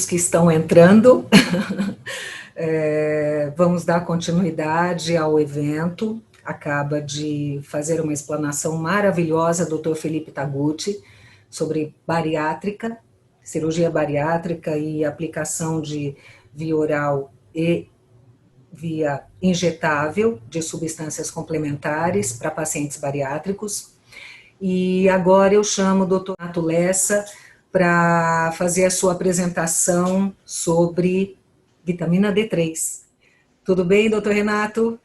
que estão entrando. Vamos dar continuidade ao evento. Acaba de fazer uma explanação maravilhosa, Dr. Felipe Taguchi, sobre bariátrica, cirurgia bariátrica e aplicação de via oral e via injetável de substâncias complementares para pacientes bariátricos. E agora eu chamo o Dr. Renato Lessa para fazer a sua apresentação sobre vitamina D3. Tudo bem, doutor Renato?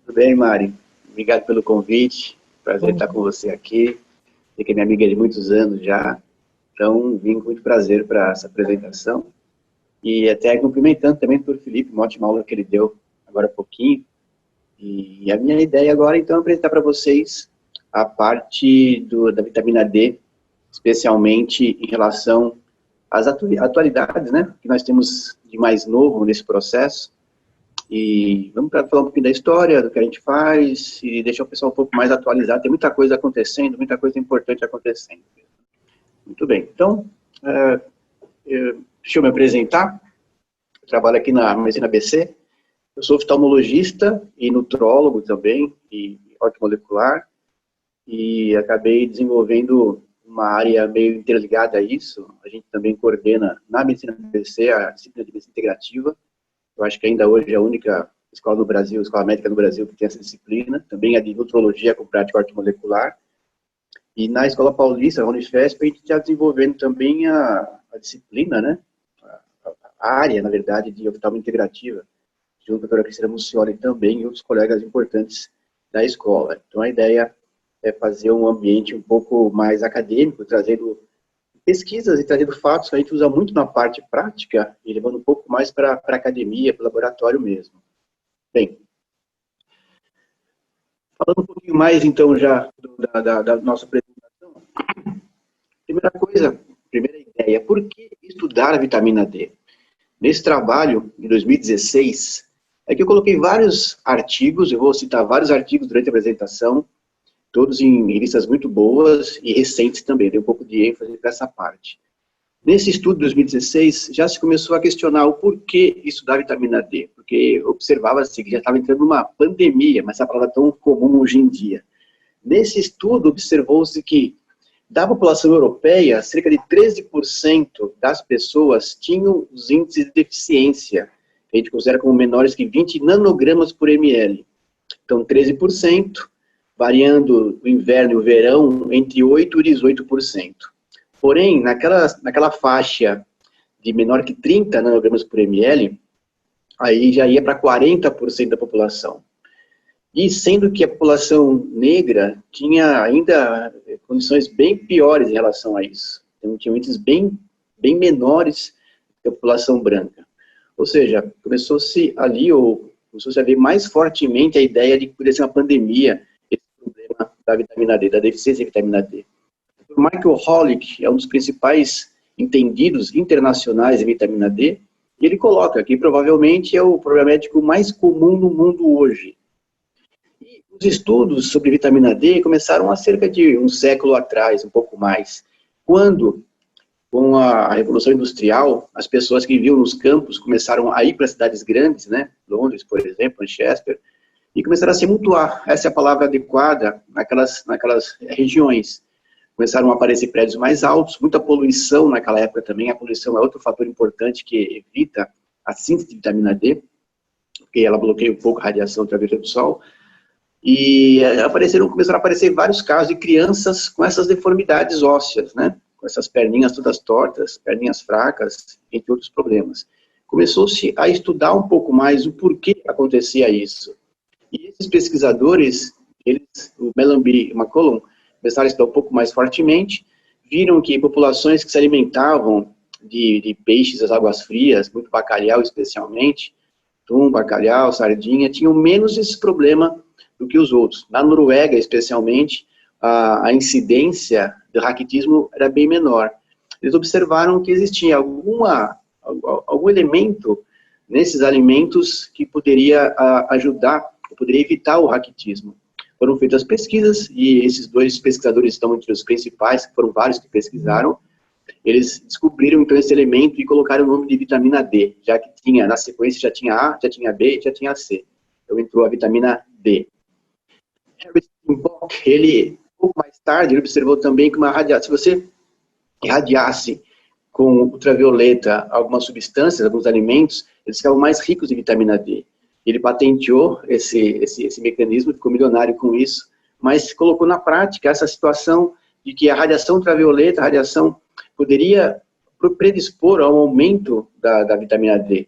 Tudo bem, Mari. Obrigado pelo convite. Prazer estar com você aqui. Você que é minha amiga de muitos anos já. Então, vim com muito prazer para essa apresentação. E até cumprimentando também o doutor Felipe, uma ótima aula que ele deu agora há pouquinho. E a minha ideia agora, então, é apresentar para vocês a parte da vitamina D, especialmente em relação às atualidades, né, que nós temos de mais novo nesse processo. E vamos falar um pouquinho da história, do que a gente faz, e deixar o pessoal um pouco mais atualizado. Tem muita coisa acontecendo, muita coisa importante acontecendo. Muito bem, então, deixa eu me apresentar. Eu trabalho aqui na Medicina ABC. Eu sou oftalmologista e nutrólogo também, e ortomolecular. E acabei desenvolvendo uma área meio interligada a isso. A gente também coordena na Medicina ABC a disciplina de medicina integrativa. Eu acho que ainda hoje é a única escola no Brasil, escola médica no Brasil que tem essa disciplina. Também a de nutrologia com prática ortomolecular. E na Escola Paulista, na Unifesp, a gente está desenvolvendo também a disciplina, né? A área, na verdade, de oftalmo integrativa, junto com a doutora Cristina Muccioli também e outros colegas importantes da escola. Então a ideia é fazer um ambiente um pouco mais acadêmico, trazendo pesquisas e trazendo fatos que a gente usa muito na parte prática e levando um pouco mais para a academia, para o laboratório mesmo. Bem, falando um pouquinho mais, então, já da nossa apresentação, primeira ideia, por que estudar a vitamina D? Nesse trabalho, de 2016, é que eu coloquei vários artigos, eu vou citar vários artigos durante a apresentação, todos em revistas muito boas e recentes também, dei um pouco de ênfase para essa parte. Nesse estudo de 2016, já se começou a questionar o porquê estudar vitamina D, porque observava-se que já estava entrando numa pandemia, mas essa palavra é tão comum hoje em dia. Nesse estudo, observou-se que, da população europeia, cerca de 13% das pessoas tinham os índices de deficiência, que a gente considera como menores que 20 nanogramas por ml. Então, 13%, variando o inverno e o verão entre 8% e 18%. Porém, naquela faixa de menor que 30 nanogramas por ml, aí já ia para 40% da população. E sendo que a população negra tinha ainda condições bem piores em relação a isso. Então, tinha índices bem menores que a população branca. Ou seja, começou-se a ver mais fortemente a ideia de que poderia ser uma pandemia, esse problema da vitamina D, da deficiência de vitamina D. O Michael Holick é um dos principais entendidos internacionais em vitamina D, e ele coloca que provavelmente é o problema médico mais comum no mundo hoje. E os estudos sobre vitamina D começaram há cerca de um século atrás, um pouco mais, quando, com a Revolução Industrial, as pessoas que viviam nos campos começaram a ir para cidades grandes, né? Londres, por exemplo, Manchester, e começaram a se mutuar, essa é a palavra adequada, naquelas regiões. Começaram a aparecer prédios mais altos, muita poluição naquela época também. A poluição é outro fator importante que evita a síntese de vitamina D, porque ela bloqueia um pouco a radiação ultravioleta do sol. E começaram a aparecer vários casos de crianças com essas deformidades ósseas, né? Com essas perninhas todas tortas, perninhas fracas, entre outros problemas. Começou-se a estudar um pouco mais o porquê acontecia isso. E esses pesquisadores, o Mellanby e o McCollum, começaram a estudar um pouco mais fortemente, viram que populações que se alimentavam de peixes das águas frias, muito bacalhau especialmente, atum, bacalhau, sardinha, tinham menos esse problema do que os outros. Na Noruega, especialmente, a incidência do raquitismo era bem menor. Eles observaram que existia algum elemento nesses alimentos que poderia ajudar, poderia evitar o raquitismo. Foram feitas pesquisas, e esses dois pesquisadores estão entre os principais, foram vários que pesquisaram, eles descobriram então esse elemento e colocaram o nome de vitamina D, já que tinha, na sequência já tinha A, já tinha B, já tinha C. Então entrou a vitamina D. Herbert Bock, ele, um pouco mais tarde, ele observou também que se você irradiasse com ultravioleta algumas substâncias, alguns alimentos, eles ficavam mais ricos em vitamina D. Ele patenteou esse mecanismo, ficou milionário com isso, mas colocou na prática essa situação de que a radiação ultravioleta, a radiação poderia predispor ao aumento da vitamina D.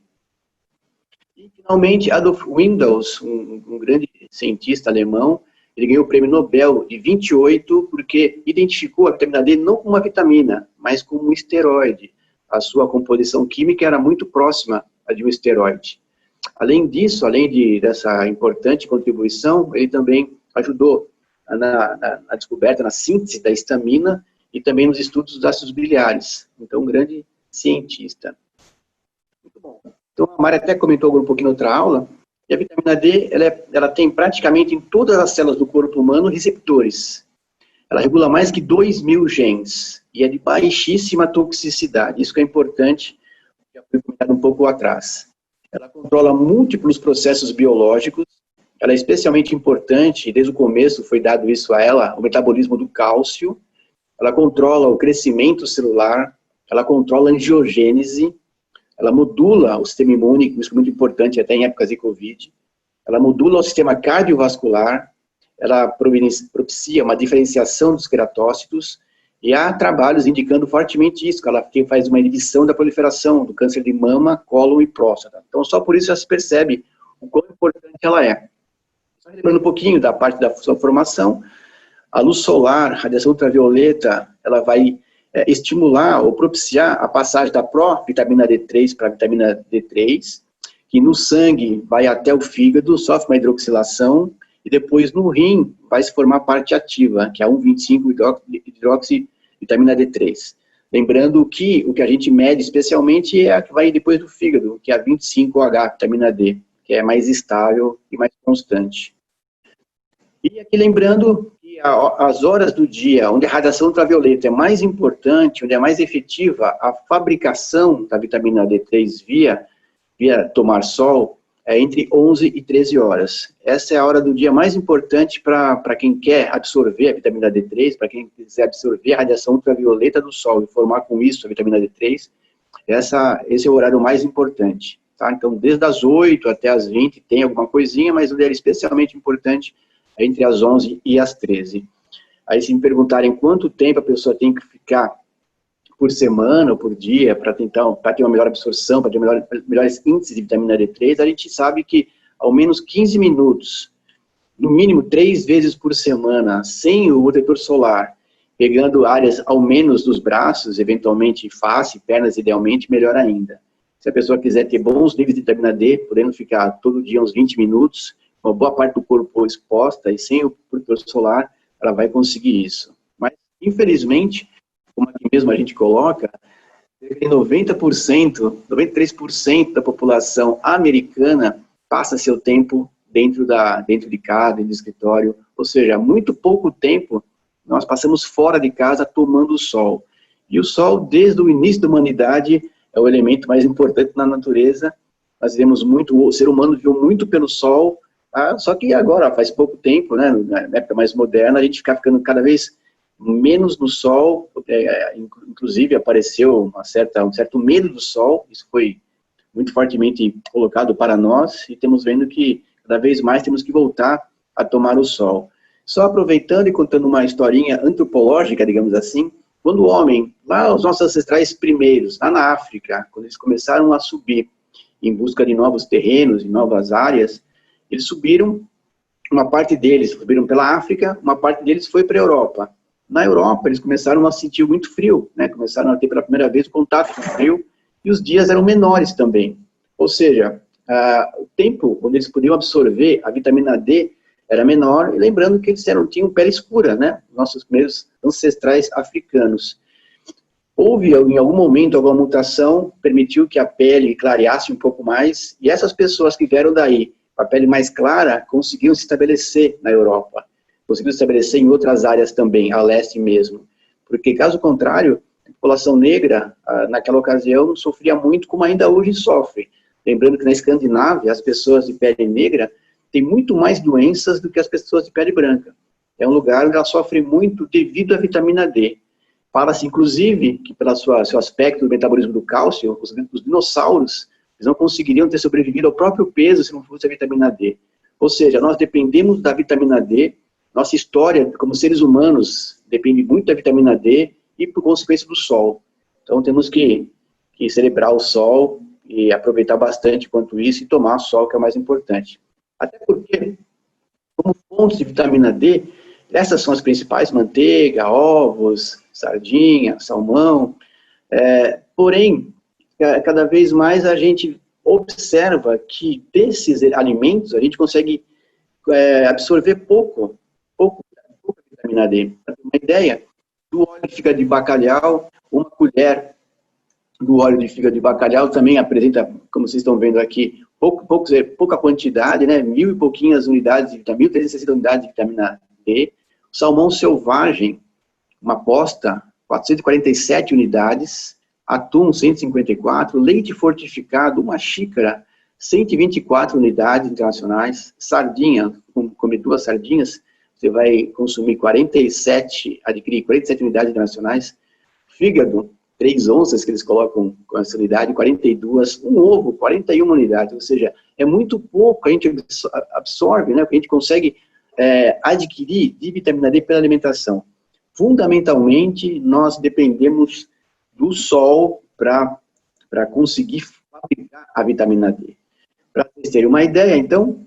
E, finalmente, Adolf Windaus, um grande cientista alemão, ele ganhou o prêmio Nobel de 28 porque identificou a vitamina D não como uma vitamina, mas como um esteroide. A sua composição química era muito próxima à de um esteroide. Além disso, dessa importante contribuição, ele também ajudou na descoberta, na síntese da histamina e também nos estudos dos ácidos biliares. Então, um grande cientista. Muito bom. Então, a Mari até comentou um pouquinho na outra aula, e a vitamina D, ela tem praticamente em todas as células do corpo humano receptores. Ela regula mais que 2.000 genes, e é de baixíssima toxicidade. Isso que é importante, já foi comentado um pouco atrás. Ela controla múltiplos processos biológicos, ela é especialmente importante, desde o começo foi dado isso a ela, o metabolismo do cálcio, ela controla o crescimento celular, ela controla a angiogênese, ela modula o sistema imune, isso é muito importante até em épocas de Covid, ela modula o sistema cardiovascular, ela propicia uma diferenciação dos queratócitos, e há trabalhos indicando fortemente isso, que ela faz uma inibição da proliferação do câncer de mama, cólon e próstata. Então, só por isso já se percebe o quão importante ela é. Só lembrando um pouquinho da parte da sua formação, a luz solar, a radiação ultravioleta, ela vai estimular ou propiciar a passagem da pró-vitamina D3 para a vitamina D3, que no sangue vai até o fígado, sofre uma hidroxilação, e depois no rim vai se formar a parte ativa, que é a 1,25-hidroxivitamina D3. Lembrando que o que a gente mede especialmente é a que vai depois do fígado, que é a 25-OH, vitamina D, que é mais estável e mais constante. E aqui lembrando que as horas do dia onde a radiação ultravioleta é mais importante, onde é mais efetiva a fabricação da vitamina D3 via tomar sol, é entre 11 e 13 horas. Essa é a hora do dia mais importante para quem quer absorver a vitamina D3, para quem quiser absorver a radiação ultravioleta do sol e formar com isso a vitamina D3, esse é o horário mais importante. Tá? Então, desde as 8 até as 20 tem alguma coisinha, mas o dele é especialmente importante é entre as 11 e as 13. Aí, se me perguntarem quanto tempo a pessoa tem que ficar por semana ou por dia para ter uma melhor absorção, para ter melhores índices de vitamina D3, a gente sabe que ao menos 15 minutos, no mínimo 3 vezes por semana, sem o protetor solar, pegando áreas ao menos dos braços, eventualmente face, pernas, idealmente, melhor ainda. Se a pessoa quiser ter bons níveis de vitamina D, podendo ficar todo dia uns 20 minutos, uma boa parte do corpo exposta e sem o protetor solar, ela vai conseguir isso. Mas, infelizmente, como aqui mesmo a gente coloca, 90%, 93% da população americana passa seu tempo dentro de casa, dentro do escritório, ou seja, muito pouco tempo nós passamos fora de casa tomando o sol. E o sol, desde o início da humanidade, é o elemento mais importante na natureza. Nós vivemos muito, o ser humano viveu muito pelo sol, só que agora, faz pouco tempo, né, na época mais moderna, a gente fica ficando cada vez menos no sol, inclusive apareceu um certo medo do sol, isso foi muito fortemente colocado para nós, e temos vendo que cada vez mais temos que voltar a tomar o sol. Só aproveitando e contando uma historinha antropológica, digamos assim, quando o homem, lá os nossos ancestrais primeiros, lá na África, quando eles começaram a subir em busca de novos terrenos, de novas áreas, eles subiram, uma parte deles subiram pela África, uma parte deles foi para a Europa. Na Europa, eles começaram a sentir muito frio, né? Começaram a ter pela primeira vez o contato com o frio, e os dias eram menores também. Ou seja, o tempo onde eles podiam absorver a vitamina D era menor, e lembrando que eles tinham pele escura, né? Nossos primeiros ancestrais africanos. Houve, em algum momento, alguma mutação, permitiu que a pele clareasse um pouco mais, e essas pessoas que vieram daí, com a pele mais clara, conseguiam se estabelecer na Europa. Conseguiu se estabelecer em outras áreas também, a leste mesmo. Porque, caso contrário, população negra, naquela ocasião, sofria muito, como ainda hoje sofre. Lembrando que na Escandinávia, as pessoas de pele negra têm muito mais doenças do que as pessoas de pele branca. É um lugar onde ela sofre muito devido à vitamina D. Fala-se, inclusive, que pelo seu aspecto do metabolismo do cálcio, os dinossauros eles não conseguiriam ter sobrevivido ao próprio peso se não fosse a vitamina D. Ou seja, nós dependemos da vitamina D, nossa história como seres humanos depende muito da vitamina D e, por consequência, do sol. Então, temos que celebrar o sol e aproveitar bastante quanto isso e tomar sol, que é o mais importante. Até porque, como fontes de vitamina D, essas são as principais: manteiga, ovos, sardinha, salmão. Porém, cada vez mais a gente observa que desses alimentos a gente consegue absorver pouca vitamina D. Para ter uma ideia, do óleo de fígado de bacalhau, uma colher do óleo de fígado de bacalhau também apresenta, como vocês estão vendo aqui, pouca quantidade, né? 1.000 e pouquinhas unidades de vitamina, 1.360 unidades de vitamina D. O salmão selvagem, uma posta, 447 unidades. Atum, 154. Leite fortificado, uma xícara, 124 unidades internacionais. Sardinha, comer 2 sardinhas, você vai consumir adquirir 47 unidades internacionais. Fígado, 3 onças que eles colocam com essa unidade, 42. Um ovo, 41 unidades. Ou seja, é muito pouco, a gente absorve, né, que a gente consegue adquirir de vitamina D pela alimentação. Fundamentalmente, nós dependemos do sol para conseguir fabricar a vitamina D. Para vocês terem uma ideia, então,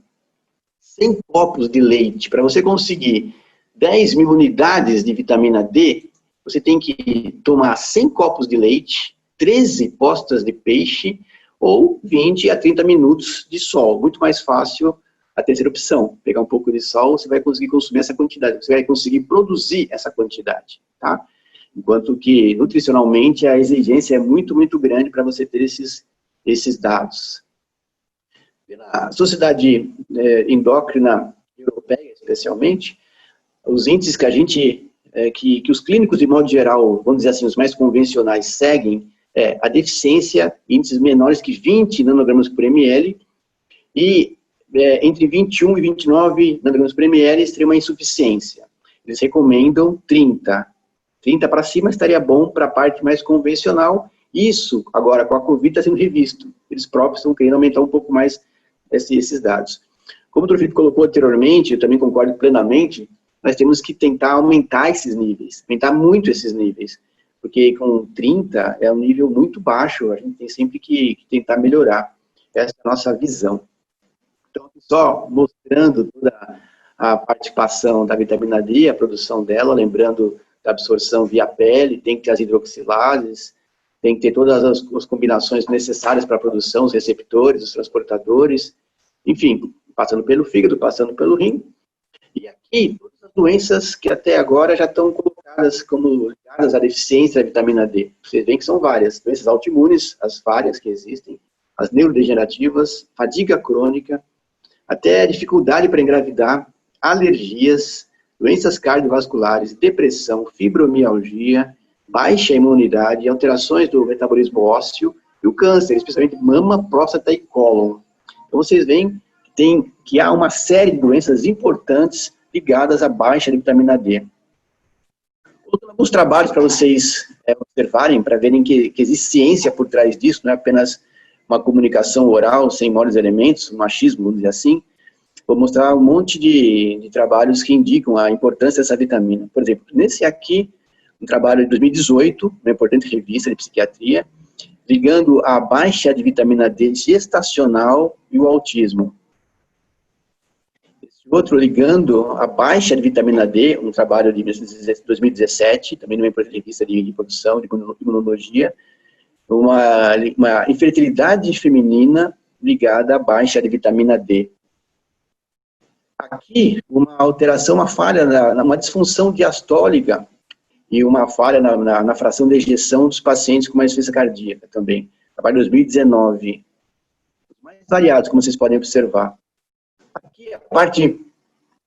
100 copos de leite, para você conseguir 10.000 unidades de vitamina D, você tem que tomar 100 copos de leite, 13 postas de peixe ou 20 a 30 minutos de sol. Muito mais fácil a terceira opção. Pegar um pouco de sol, você vai conseguir consumir essa quantidade, você vai conseguir produzir essa quantidade, tá? Enquanto que, nutricionalmente, a exigência é muito, muito grande para você ter esses dados. Pela Sociedade Endócrina Europeia, especialmente, os índices que a gente, que os clínicos, de modo geral, vamos dizer assim, os mais convencionais, seguem, a deficiência, índices menores que 20 nanogramas por ml, e entre 21 e 29 nanogramas por ml seria uma insuficiência. Eles recomendam 30. 30 para cima estaria bom para a parte mais convencional. Isso, agora, com a Covid, está sendo revisto. Eles próprios estão querendo aumentar um pouco mais esses dados. Como o Dr. Felipe colocou anteriormente, eu também concordo plenamente, nós temos que tentar aumentar esses níveis, aumentar muito esses níveis, porque com 30 é um nível muito baixo, a gente tem sempre que tentar melhorar. Essa é a nossa visão. Então, só mostrando toda a participação da vitamina D, a produção dela, lembrando da absorção via pele, tem que ter as hidroxilases, tem que ter todas as combinações necessárias para a produção, os receptores, os transportadores, enfim, passando pelo fígado, passando pelo rim. E aqui, todas as doenças que até agora já estão colocadas como ligadas à deficiência da vitamina D. Vocês veem que são várias, doenças autoimunes, as várias que existem, as neurodegenerativas, fadiga crônica, até dificuldade para engravidar, alergias, doenças cardiovasculares, depressão, fibromialgia, baixa imunidade, alterações do metabolismo ósseo e o câncer, especialmente mama, próstata e cólon. Então vocês veem que há uma série de doenças importantes ligadas à baixa de vitamina D. Colocando alguns trabalhos para vocês observarem, para verem que existe ciência por trás disso, não é apenas uma comunicação oral sem maiores elementos, um machismo, vamos dizer assim. Vou mostrar um monte de trabalhos que indicam a importância dessa vitamina. Por exemplo, nesse aqui, um trabalho de 2018, uma importante revista de psiquiatria, ligando a baixa de vitamina D gestacional e o autismo. Esse outro ligando a baixa de vitamina D, um trabalho de 2017, também numa importante revista de produção, de imunologia, uma infertilidade feminina ligada à baixa de vitamina D. Aqui, uma alteração, uma falha, uma disfunção diastólica e uma falha na fração de ejeção dos pacientes com uma insuficiência cardíaca também. Trabalho de 2019. Mais variados, como vocês podem observar. Aqui a parte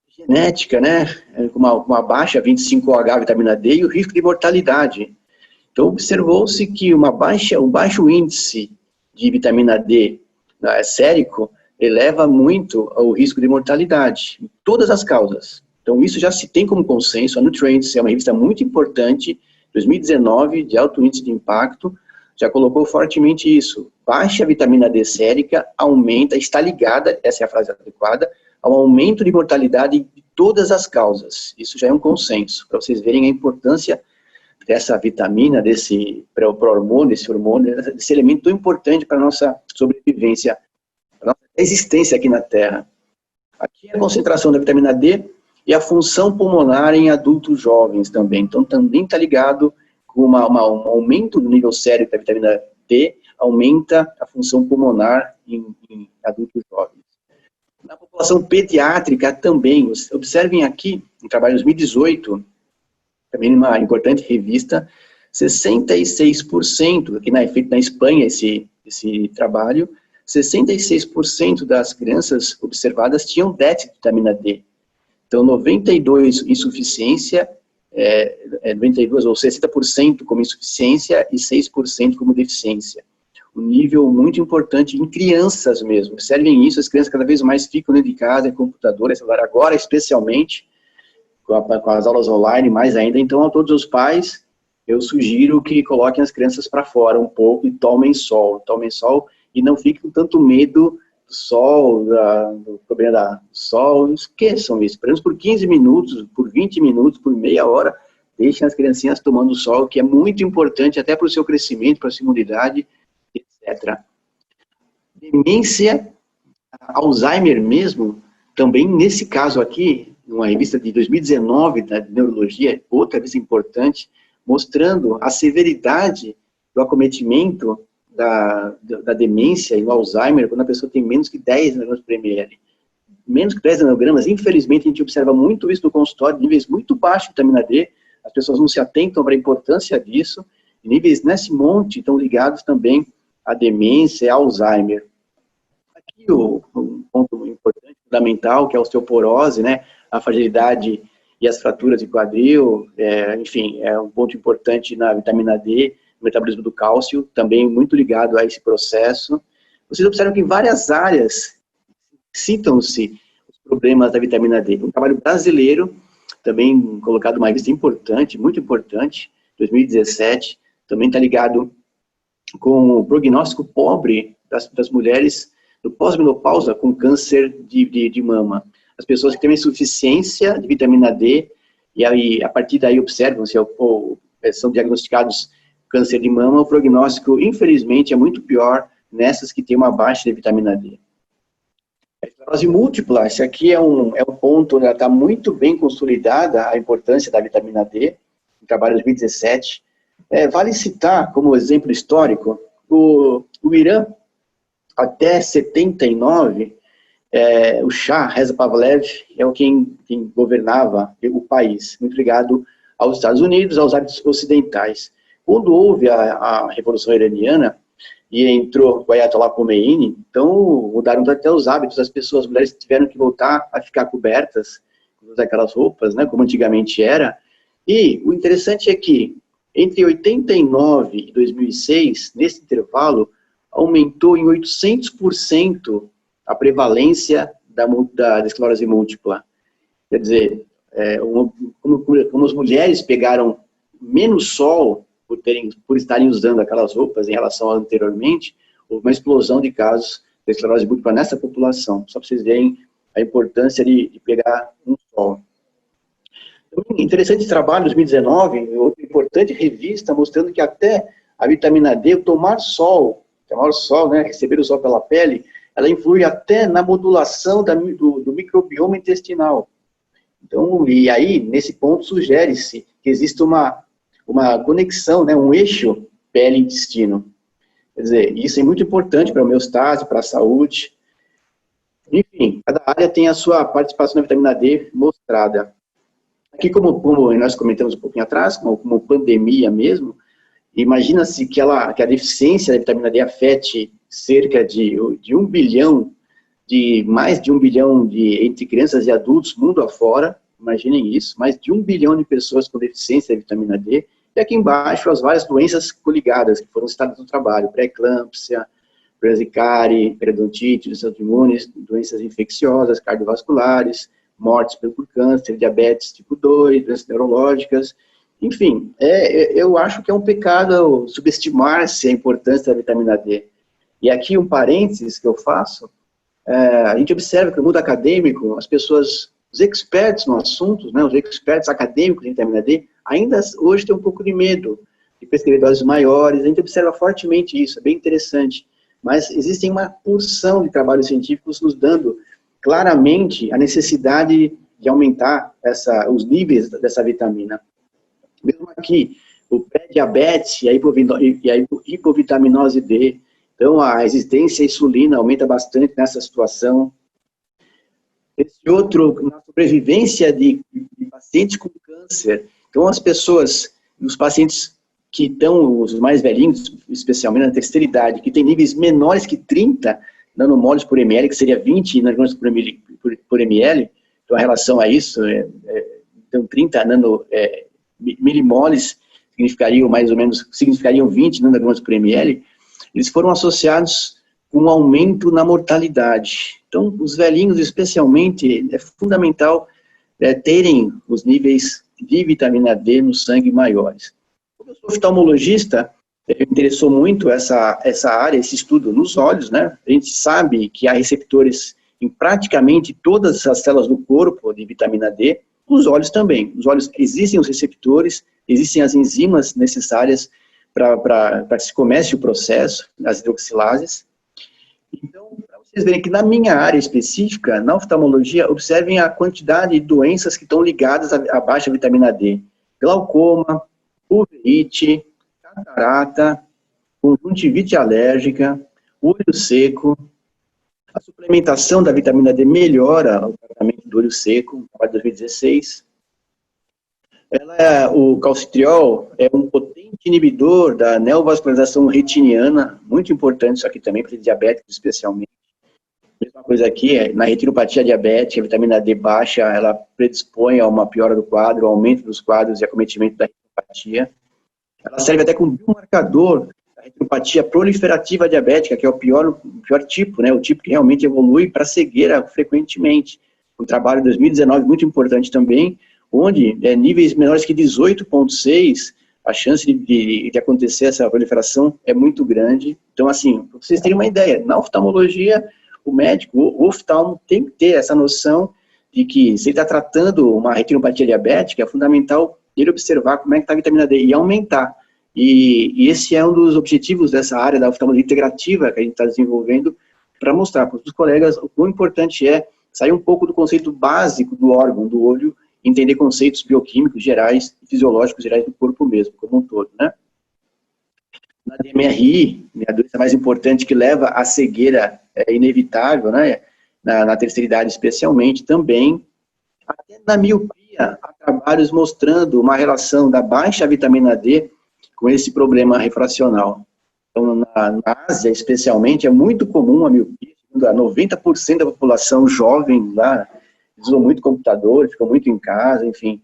genética, né, com uma baixa 25OH vitamina D e o risco de mortalidade. Então, observou-se que um baixo índice de vitamina D sérico eleva muito o risco de mortalidade, em todas as causas. Então, isso já se tem como consenso. A Nutrients é uma revista muito importante, 2019, de alto índice de impacto, já colocou fortemente isso. Baixa vitamina D sérica aumenta, está ligada, essa é a frase adequada, ao aumento de mortalidade de todas as causas. Isso já é um consenso, para vocês verem a importância dessa vitamina, desse hormônio, desse elemento tão importante para a nossa sobrevivência, para a nossa existência aqui na Terra. Aqui é a concentração da vitamina D e a função pulmonar em adultos jovens também. Então, também está ligado com um aumento do nível sérico da vitamina D, aumenta a função pulmonar em adultos jovens. Na população pediátrica também, observem aqui, no trabalho de 2018, também numa importante revista, 66%, aqui feito na Espanha esse trabalho, 66% das crianças observadas tinham déficit de vitamina D. Então, 92% insuficiência, 92% ou 60% como insuficiência e 6% como deficiência. Um nível muito importante em crianças mesmo. Observem isso, as crianças cada vez mais ficam dentro de casa, computador, celular, agora especialmente, com as aulas online, mais ainda. Então, a todos os pais, eu sugiro que coloquem as crianças para fora um pouco e tomem sol e não fiquem com tanto medo do sol, do problema do sol, esqueçam isso. Pelo menos por 15 minutos, por 20 minutos, por meia hora, deixem as criancinhas tomando sol, que é muito importante até para o seu crescimento, para a sua imunidade, etc. Demência, Alzheimer mesmo, também nesse caso aqui, numa revista de 2019 da Neurologia, outra revista importante, mostrando a severidade do acometimento da demência e do Alzheimer quando a pessoa tem menos que 10 nanogramas por ml. Menos que 10 nanogramas, infelizmente, a gente observa muito isso no consultório, níveis muito baixos de vitamina D, as pessoas não se atentam para a importância disso, e níveis nesse monte estão ligados também à demência e ao Alzheimer. Aqui um ponto importante, fundamental, que é a osteoporose, né, a fragilidade e as fraturas de quadril, enfim, é um ponto importante na vitamina D, no metabolismo do cálcio, também muito ligado a esse processo. Vocês observam que em várias áreas citam-se os problemas da vitamina D. Um trabalho brasileiro, também colocado uma revista importante, muito importante, 2017, também está ligado com o prognóstico pobre das mulheres do pós-menopausa com câncer de mama. As pessoas que têm insuficiência de vitamina D, e aí, a partir daí observam se são diagnosticados câncer de mama, o prognóstico, infelizmente, é muito pior nessas que têm uma baixa de vitamina D. A esclerose múltipla, esse aqui é um ponto onde está muito bem consolidada a importância da vitamina D, no trabalho de 2017. Vale citar, como exemplo histórico, o Irã, até 79, o Shah Reza Pahlavi é quem governava o país, muito ligado aos Estados Unidos, aos hábitos ocidentais. Quando houve a Revolução Iraniana e entrou o Ayatollah Khomeini, então mudaram até os hábitos das pessoas, as mulheres tiveram que voltar a ficar cobertas, usar aquelas roupas, né, como antigamente era. E o interessante é que entre 89 e 2006, nesse intervalo, aumentou em 800% a prevalência da esclerose múltipla. Quer dizer, como as mulheres pegaram menos sol por estarem usando aquelas roupas em relação a anteriormente, houve uma explosão de casos de esclerose múltipla nessa população, só para vocês verem a importância de pegar um sol. Interessante trabalho, 2019, outra importante revista, mostrando que até a vitamina D, o tomar sol, né, receber o sol pela pele, ela influi até na modulação do microbioma intestinal. Então, e aí, nesse ponto, sugere-se que existe uma conexão, né, um eixo pele-intestino. Quer dizer, isso é muito importante para a homeostase, para a saúde. Enfim, cada área tem a sua participação na vitamina D mostrada. Aqui, como nós comentamos um pouquinho atrás, como pandemia mesmo, imagina-se que a deficiência da vitamina D afete cerca de mais de 1 bilhão entre crianças e adultos, mundo afora, imaginem isso, mais de 1 bilhão de pessoas com deficiência da vitamina D, E aqui embaixo as várias doenças coligadas que foram citadas no trabalho, pré-eclâmpsia, urticária, periodontite, doenças autoimunes, doenças infecciosas, cardiovasculares, mortes por câncer, diabetes tipo 2, doenças neurológicas, enfim, eu acho que é um pecado subestimar-se a importância da vitamina D. E aqui um parênteses que eu faço, a gente observa que no mundo acadêmico, as pessoas, os experts no assunto, né, os experts acadêmicos em vitamina D, ainda hoje têm um pouco de medo de prescrever doses maiores, a gente observa fortemente isso, é bem interessante. Mas existem uma porção de trabalhos científicos nos dando claramente a necessidade de aumentar os níveis dessa vitamina. Mesmo aqui, o pré-diabetes e a hipovitaminose D, então a resistência à insulina aumenta bastante nessa situação. Esse outro, na sobrevivência de pacientes com câncer, então as pessoas, os pacientes que estão, os mais velhinhos, especialmente na terceira idade, que tem níveis menores que 30 nanomoles por ml, que seria 20 nanomoles por ml, então a relação a isso, então 30 milimoles significariam mais ou menos, 20 nanogramas por ml, eles foram associados com um aumento na mortalidade. Então, os velhinhos, especialmente, é fundamental terem os níveis de vitamina D no sangue maiores. Como eu sou oftalmologista, me interessou muito essa área, esse estudo nos olhos, né? A gente sabe que há receptores em praticamente todas as células do corpo de vitamina D, os olhos também. Nos olhos existem os receptores, existem as enzimas necessárias para que se comece o processo, as hidroxilases. Então, para vocês verem que na minha área específica, na oftalmologia, observem a quantidade de doenças que estão ligadas à baixa vitamina D. Glaucoma, uveíte, catarata, conjuntivite alérgica, olho seco. A suplementação da vitamina D melhora o tratamento do olho seco, em 2016. O calcitriol é um potente inibidor da neovascularização retiniana, muito importante isso aqui também para diabéticos especialmente. Mesma coisa aqui, na retinopatia diabética, a vitamina D baixa, ela predispõe a uma piora do quadro, ao aumento dos quadros e acometimento da retinopatia. Ela serve até como biomarcador da retinopatia proliferativa diabética, que é o pior tipo, né? O tipo que realmente evolui para cegueira frequentemente. Um trabalho de 2019 muito importante também, onde níveis menores que 18,6, a chance de acontecer essa proliferação é muito grande. Então, assim, para vocês terem uma ideia, na oftalmologia, o médico, o oftalmo, tem que ter essa noção de que, se ele está tratando uma retinopatia diabética, é fundamental ele observar como é que está a vitamina D e aumentar. E esse é um dos objetivos dessa área da oftalmologia integrativa que a gente está desenvolvendo, para mostrar para os colegas o quão importante é sair um pouco do conceito básico do órgão, do olho, entender conceitos bioquímicos gerais e fisiológicos gerais do corpo mesmo, como um todo, né? Na DMRI, a doença mais importante que leva à cegueira é inevitável, né? Na terceira idade especialmente, também. Até na miopia, há trabalhos mostrando uma relação da baixa vitamina D com esse problema refracional. Então, na Ásia, especialmente, é muito comum a miopia, 90% da população jovem lá, eles usam muito computador, ficam muito em casa, enfim,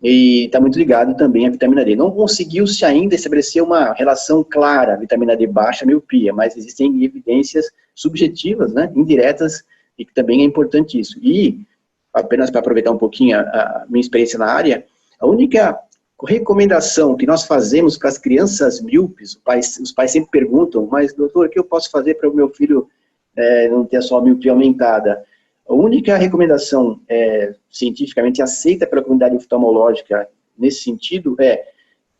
e está muito ligado também à vitamina D. Não conseguiu-se ainda estabelecer uma relação clara, vitamina D baixa, miopia, mas existem evidências subjetivas, né, indiretas, e que também é importante isso. E, apenas para aproveitar um pouquinho a minha experiência na área, a única recomendação que nós fazemos para as crianças míopes, os pais sempre perguntam, mas doutor, o que eu posso fazer para o meu filho não ter a sua miopia aumentada? A única recomendação cientificamente aceita pela comunidade oftalmológica nesse sentido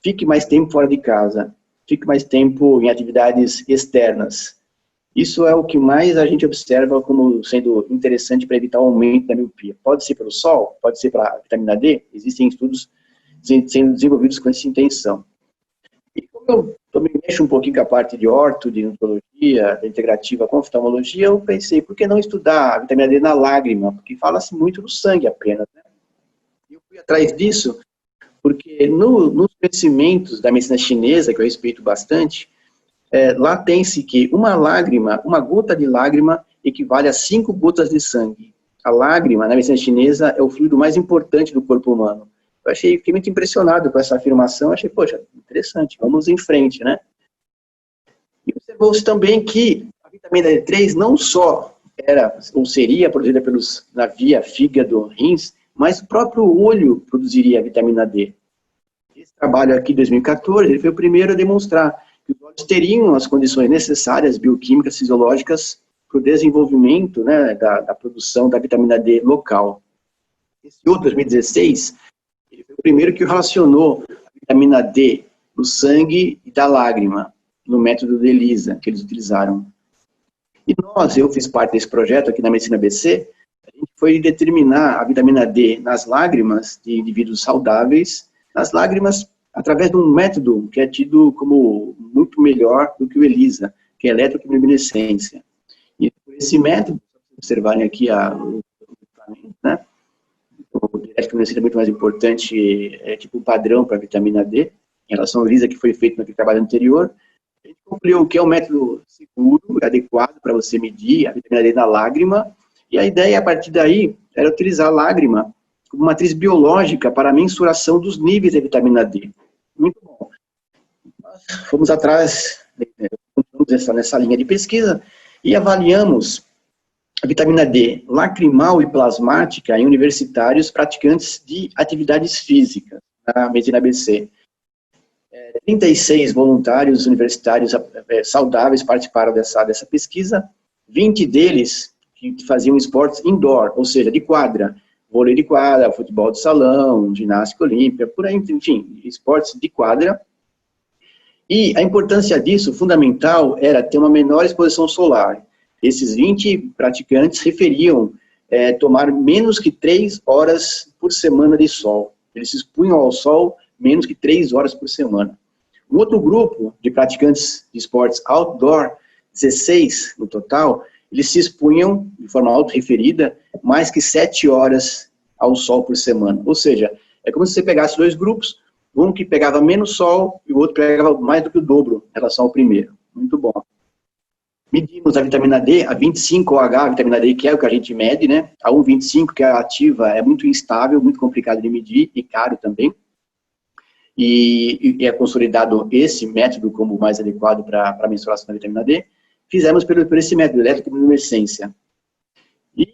fique mais tempo fora de casa, fique mais tempo em atividades externas. Isso é o que mais a gente observa como sendo interessante para evitar o aumento da miopia. Pode ser pelo sol, pode ser pela vitamina D, existem estudos sendo desenvolvidos com essa intenção. E como eu também mexo um pouquinho com a parte de orto, de odontologia, da integrativa com oftalmologia, eu pensei, por que não estudar a vitamina D na lágrima? Porque fala-se muito do sangue apenas, né? Eu fui atrás disso porque nos conhecimentos da medicina chinesa, que eu respeito bastante, lá tem-se que uma gota de lágrima equivale a 5 gotas de sangue. A lágrima, na medicina chinesa, é o fluido mais importante do corpo humano. Fiquei muito impressionado com essa afirmação, achei, poxa, interessante, vamos em frente, né? E observou-se também que a vitamina D3 não só era ou seria produzida na via fígado, rins, mas o próprio olho produziria a vitamina D. Esse trabalho aqui, de 2014, ele foi o primeiro a demonstrar que os olhos teriam as condições necessárias, bioquímicas, fisiológicas, para o desenvolvimento, né, da produção da vitamina D local. Esse outro, 2016, ele foi o primeiro que relacionou a vitamina D no sangue e da lágrima, no método de ELISA, que eles utilizaram. E eu fiz parte desse projeto aqui na Medicina ABC, a gente foi determinar a vitamina D nas lágrimas de indivíduos saudáveis, nas lágrimas, através de um método que é tido como muito melhor do que o ELISA, que é a eletroquimiluminescência. E por esse método, observarem aqui o né? O eletroquimiluminescência é muito mais importante, é tipo um padrão para a vitamina D, em relação ao ELISA que foi feito no trabalho anterior. A gente concluiu que é um método seguro, adequado para você medir a vitamina D na lágrima, e a ideia, a partir daí, era utilizar a lágrima como matriz biológica para a mensuração dos níveis de vitamina D. Muito bom. Nós fomos atrás, nessa linha de pesquisa, e avaliamos a vitamina D lacrimal e plasmática em universitários praticantes de atividades físicas, na Medicina ABC. 36 voluntários universitários saudáveis participaram dessa pesquisa, 20 deles que faziam esportes indoor, ou seja, de quadra, vôlei de quadra, futebol de salão, ginástica olímpica, por aí, enfim, esportes de quadra. E a importância disso, fundamental, era ter uma menor exposição solar. Esses 20 praticantes referiam tomar menos que 3 horas por semana de sol. Eles se expunham ao sol menos que 3 horas por semana. Um outro grupo de praticantes de esportes outdoor, 16 no total, eles se expunham, de forma autorreferida, mais que 7 horas ao sol por semana. Ou seja, é como se você pegasse dois grupos, um que pegava menos sol e o outro pegava mais do que o dobro em relação ao primeiro. Muito bom. Medimos a vitamina D, a 25OH, a vitamina D, que é o que a gente mede, né? A 1,25, que é a ativa, é muito instável, muito complicado de medir e caro também. E é consolidado esse método como o mais adequado para a mensuração da vitamina D. Fizemos por esse método, eletroquimiluminescência. E,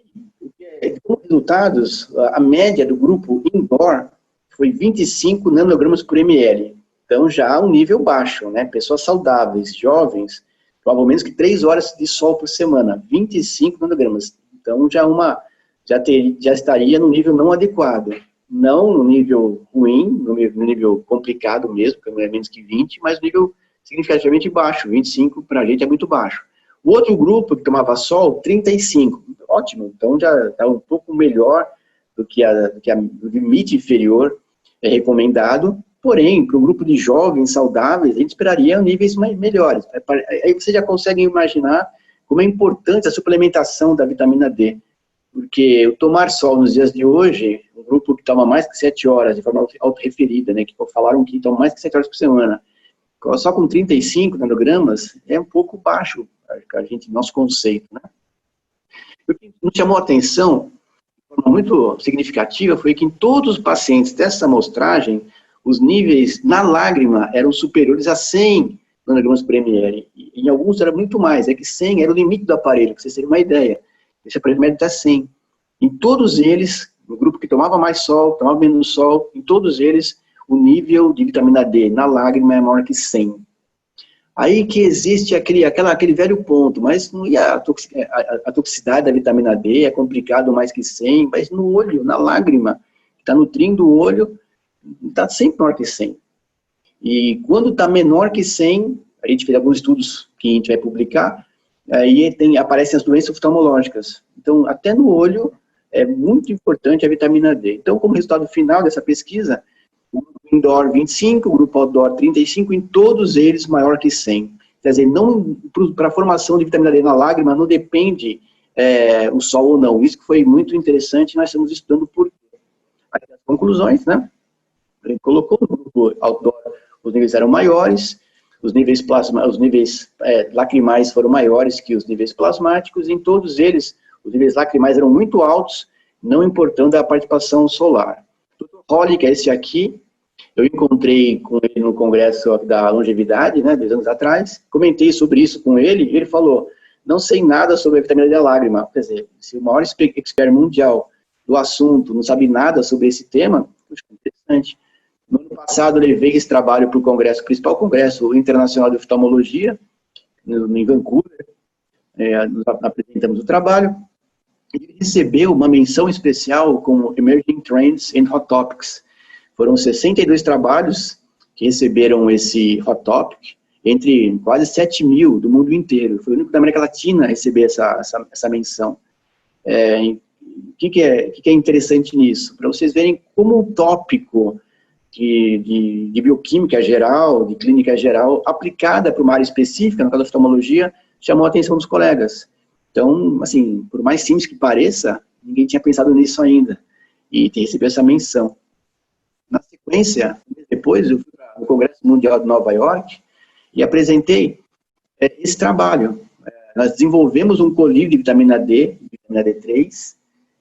com resultados, a média do grupo indoor foi 25 nanogramas por ml. Então, já um nível baixo, né? Pessoas saudáveis, jovens, provavelmente que 3 horas de sol por semana, 25 nanogramas. Então, já estaria no nível não adequado. Não no nível ruim, no nível complicado mesmo, que é menos que 20, mas no nível significativamente baixo, 25 para a gente é muito baixo. O outro grupo que tomava sol, 35, ótimo, então já está um pouco melhor do que o limite inferior recomendado, porém, para um grupo de jovens saudáveis, a gente esperaria níveis melhores. Aí você já consegue imaginar como é importante a suplementação da vitamina D, porque o tomar sol nos dias de hoje, um grupo que toma mais que 7 horas, de forma autorreferida, né, que falaram que toma mais que 7 horas por semana, só com 35 nanogramas, é um pouco baixo, nosso conceito, né? O que nos chamou a atenção, de forma muito significativa, foi que em todos os pacientes dessa amostragem, os níveis na lágrima eram superiores a 100 nanogramas por ml. E em alguns era muito mais, é que 100 era o limite do aparelho, para vocês terem uma ideia. Esse aparelho médio está 100. Em todos eles, no grupo que tomava mais sol, tomava menos sol, em todos eles, o nível de vitamina D na lágrima é maior que 100. Aí que existe aquele velho ponto, mas não ia a toxicidade da vitamina D é complicado mais que 100, mas no olho, na lágrima, que está nutrindo o olho, está sempre menor que 100. E quando está menor que 100, a gente fez alguns estudos que a gente vai publicar, aí aparecem as doenças oftalmológicas. Então, até no olho, é muito importante a vitamina D. Então, como resultado final dessa pesquisa, o grupo indoor 25, o grupo outdoor 35, em todos eles maior que 100. Quer dizer, para a formação de vitamina D na lágrima não depende o sol ou não. Isso que foi muito interessante, nós estamos estudando por as conclusões, né? Ele colocou no grupo outdoor, os níveis eram maiores, os níveis lacrimais foram maiores que os níveis plasmáticos, e em todos eles, os níveis lacrimais eram muito altos, não importando a participação solar. Holly, que é esse aqui, eu encontrei com ele no congresso da longevidade, né, 2 anos atrás, comentei sobre isso com ele, e ele falou, não sei nada sobre a vitamina D da lágrima. Quer dizer, se o maior expert mundial do assunto não sabe nada sobre esse tema, puxa, interessante. No ano passado, eu levei esse trabalho para o congresso, o principal congresso internacional de oftalmologia, em Vancouver, nós apresentamos o trabalho, e ele recebeu uma menção especial como Emerging Trends in Hot Topics. Foram 62 trabalhos que receberam esse Hot Topic, entre quase 7 mil do mundo inteiro. Foi o único da América Latina a receber essa menção. O que é interessante nisso? Para vocês verem como um tópico de bioquímica geral, de clínica geral, aplicada para uma área específica, no caso da oftalmologia, chamou a atenção dos colegas. Então, assim, por mais simples que pareça, ninguém tinha pensado nisso ainda. E recebeu essa menção. Na sequência, depois, eu fui para o Congresso Mundial de Nova York e apresentei esse trabalho. Nós desenvolvemos um colírio de vitamina D3,